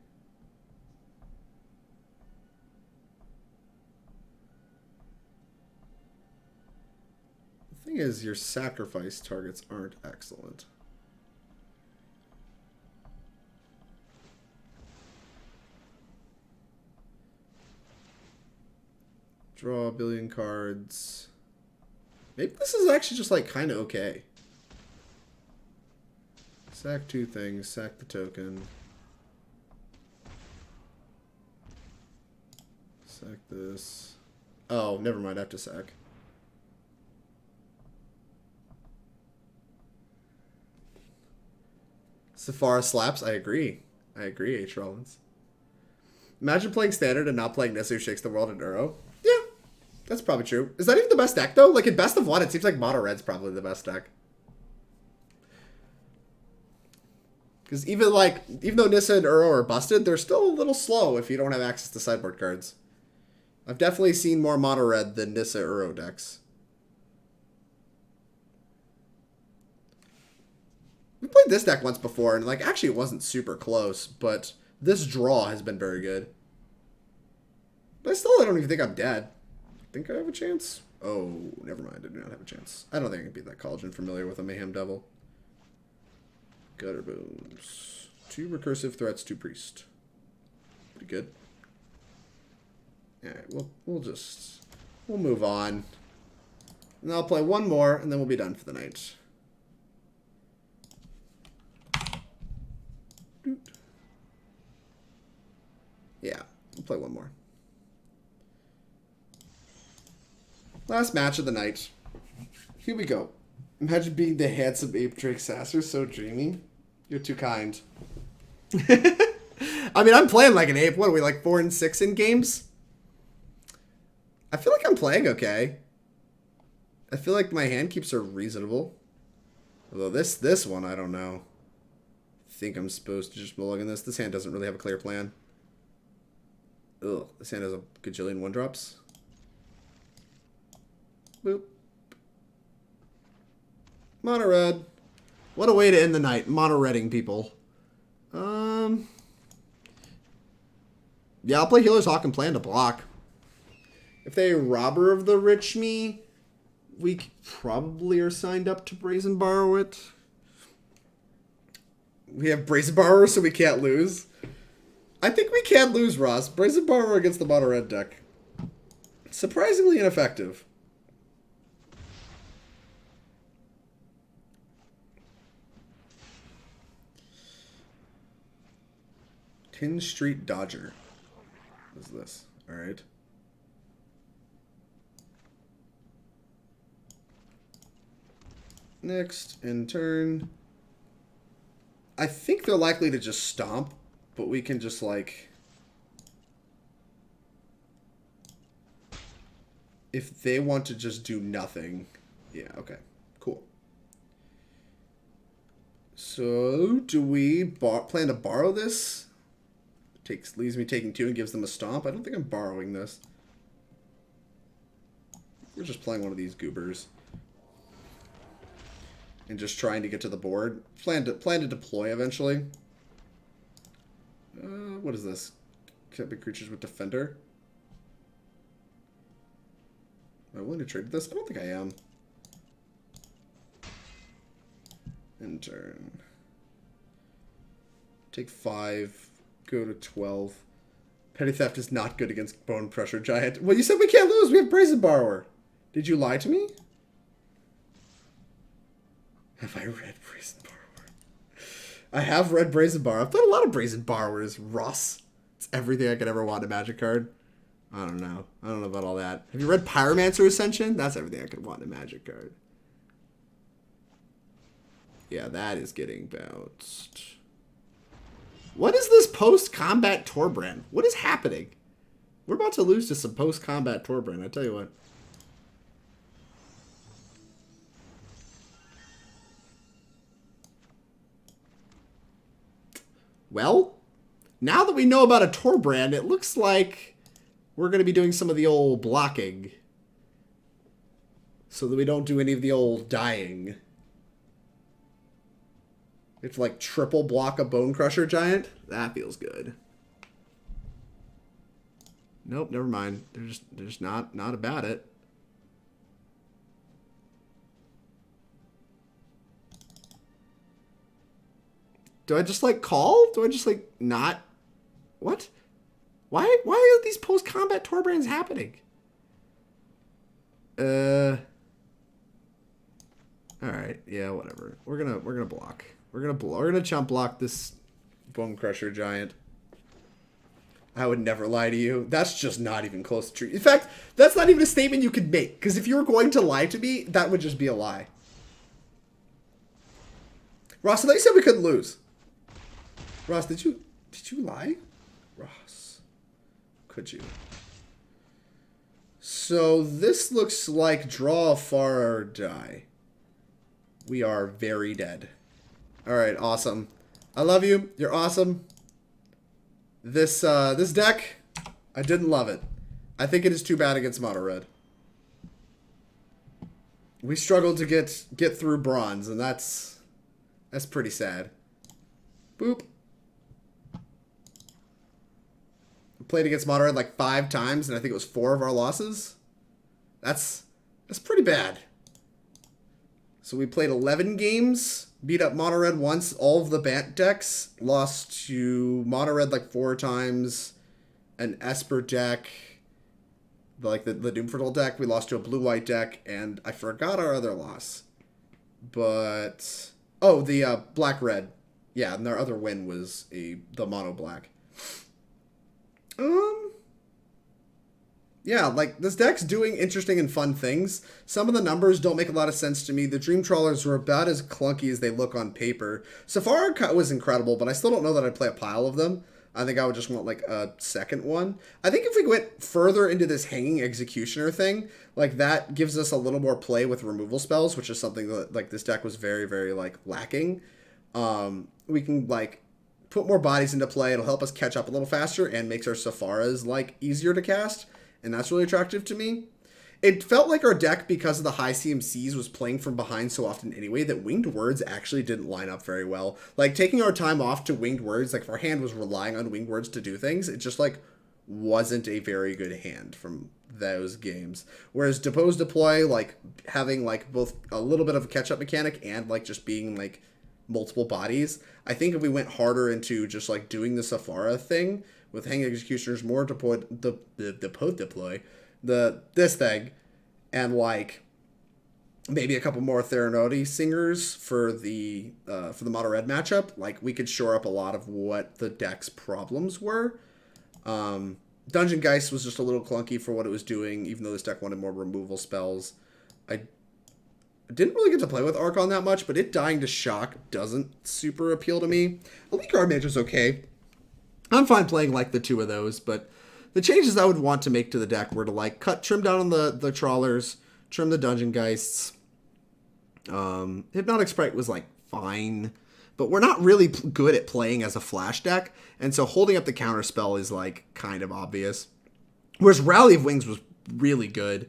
The thing is, your sacrifice targets aren't excellent. Draw a billion cards. Maybe this is actually just, like, kind of okay. Sack 2 things. Sack the token. Sack this. Oh, never mind. I have to sack. Sephara slaps. I agree. I agree, H. Rollins. Imagine playing Standard and not playing Nissa who Shakes the World in Uro. Yeah, that's probably true. Is that even the best deck, though? Like, in Best of 1, it seems like Mono Red's probably the best deck. Because even though Nissa and Uro are busted, they're still a little slow if you don't have access to sideboard cards. I've definitely seen more Mono Red than Nissa Uro decks. We played this deck once before, and, like, actually it wasn't super close, but this draw has been very good. But I don't even think I'm dead. I think I have a chance. Oh, never mind. I do not have a chance. I don't think I can beat that Collagen Familiar with a Mayhem Devil. Gutter Bones. 2 recursive threats, 2 priest. Pretty good. Alright, we'll move on. And I'll play one more, and then we'll be done for the night. Yeah, we'll play one more. Last match of the night. Here we go. Imagine being the handsome ape Drake Sasser, so dreamy. You're too kind. I mean, I'm playing like an ape. What are we, like 4 and 6 in games? I feel like I'm playing okay. I feel like my hand keeps are reasonable. Although this one, I don't know. I think I'm supposed to just mulligan this. This hand doesn't really have a clear plan. Ugh, this hand has a gajillion 1-drops. Boop. Mono red. What a way to end the night. Mono redding people. Yeah, I'll play Healer's Hawk and plan to block. If they Robber of the Rich me, we probably are signed up to Brazen Borrower it. We have Brazen Borrower, so we can't lose. I think we can lose, Ross. Brazen Borrower against the Mono Red deck. Surprisingly ineffective. Tin Street Dodger. What is this? Alright. Next, in turn. I think they're likely to just stomp, but we can just, like... If they want to just do nothing... Yeah, okay. Cool. So, do we plan to borrow this? Leaves me taking 2 and gives them a stomp. I don't think I'm borrowing this. We're just playing one of these goobers. And just trying to get to the board. Plan to deploy eventually. What is this? Can't be creatures with defender. Am I willing to trade this? I don't think I am. End turn. Take 5. Go to 12. Petty Theft is not good against Bone Crusher Giant. Well, you said we can't lose. We have Brazen Borrower. Did you lie to me? Have I read Brazen Borrower? I have read Brazen Borrower. I've played a lot of Brazen Borrowers. Ross. It's everything I could ever want in a Magic card. I don't know. I don't know about all that. Have you read Pyromancer Ascension? That's everything I could want in a Magic card. Yeah, that is getting bounced. What is this post-combat Torbrand? What is happening? We're about to lose to some post-combat Torbrand, I tell you what. Well, now that we know about a Torbrand, it looks like we're going to be doing some of the old blocking. So that we don't do any of the old dying. We have to like triple block a Bone Crusher Giant. That feels good. Nope, never mind. They're just not about it. Do I just like call? Do I just like not? What? Why are these post-combat Torbrands happening? All right, yeah, whatever. We're gonna block. We're gonna chump block this Bone Crusher Giant. I would never lie to you. That's just not even close to true. In fact, that's not even a statement you could make. Because if you were going to lie to me, that would just be a lie. Ross, I thought you said we couldn't lose. Ross, did you lie? Ross, could you? So this looks like draw far or die. We are very dead. All right, awesome. I love you. You're awesome. This deck, I didn't love it. I think it is too bad against mono red. We struggled to get through bronze, and that's pretty sad. Boop. We played against mono red like 5 times, and I think it was 4 of our losses. That's pretty bad. So we played 11 games, beat up mono red once, all of the Bant decks, lost to mono red like 4 times, an Esper deck, the Doomfordle deck, we lost to a blue-white deck, and I forgot our other loss. But, oh, the black-red. Yeah, and our other win was the mono-black. Yeah, like, this deck's doing interesting and fun things. Some of the numbers don't make a lot of sense to me. The Dream Trawlers were about as clunky as they look on paper. Sephara was incredible, but I still don't know that I'd play a pile of them. I think I would just want, like, a second one. I think if we went further into this Hanging Executioner thing, like, that gives us a little more play with removal spells, which is something that, like, this deck was very, very, like, lacking. We can, like, put more bodies into play. It'll help us catch up a little faster and makes our Sepharas, like, easier to cast. And that's really attractive to me. It felt like our deck, because of the high CMCs, was playing from behind so often anyway that Winged Words actually didn't line up very well. Like, taking our time off to Winged Words, like, if our hand was relying on Winged Words to do things, it just, like, wasn't a very good hand from those games. Whereas Depose Deploy, like, having, like, both a little bit of a catch-up mechanic and, like, just being, like, multiple bodies, I think if we went harder into just, like, doing the Sephara thing, with Hanging Executioners, more deploy this thing, and like maybe a couple more Threnody Singers for the mono red matchup, like we could shore up a lot of what the deck's problems were. Dungeon Geists was just a little clunky for what it was doing, even though this deck wanted more removal spells. I didn't really get to play with Archon that much, but it dying to shock doesn't super appeal to me. Elite Guardmage was okay. I'm fine playing, like, the 2 of those, but the changes I would want to make to the deck were to, like, trim down on the Trawlers, trim the Dungeon Geists. Hypnotic Sprite was, like, fine. but we're not really good at playing as a flash deck, and so holding up the counter spell is like kind of obvious. Whereas Rally of Wings was really good,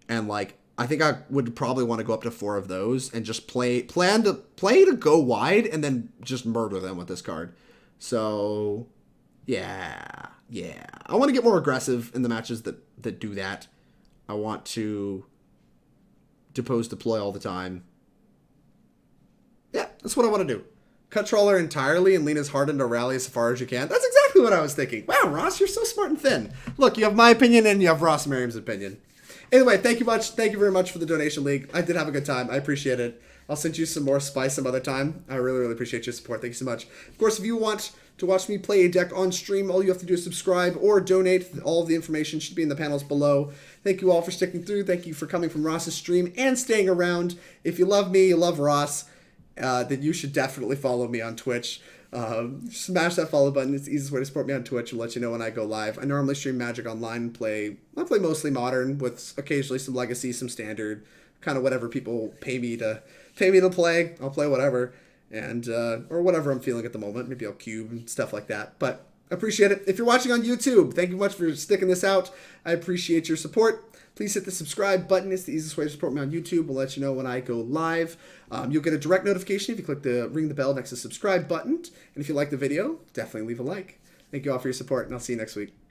and like I think I would probably want to go up to 4 of those and just plan to go wide and then just murder them with this card. So yeah. I want to get more aggressive in the matches that do that. I want to Depose deploy all the time. Yeah, that's what I want to do. Cut Trawler entirely and lean as hard into Rally as far as you can. That's exactly what I was thinking. Wow, Ross, you're so smart and thin. Look, you have my opinion and you have Ross Merriam's opinion. Anyway, thank you very much for the donation league. I did have a good time. I appreciate it. I'll send you some more spice some other time. I really, really appreciate your support. Thank you so much. Of course, if you want to watch me play a deck on stream, all you have to do is subscribe or donate. All of the information should be in the panels below. Thank you all for sticking through. Thank you for coming from Ross's stream and staying around. If you love me, you love Ross, then you should definitely follow me on Twitch. Smash that follow button. It's the easiest way to support me on Twitch and let you know when I go live. I normally stream Magic Online and I play mostly Modern with occasionally some Legacy, some Standard, kind of whatever people pay me to play. I'll play whatever, and or whatever I'm feeling at the moment. Maybe I'll cube and stuff like that. But I appreciate it. If you're watching on YouTube, thank you much for sticking this out. I appreciate your support. Please hit the subscribe button. It's the easiest way to support me on YouTube. We'll let you know when I go live. You'll get a direct notification if you click the ring the bell next to the subscribe button. And if you like the video, definitely leave a like. Thank you all for your support, and I'll see you next week.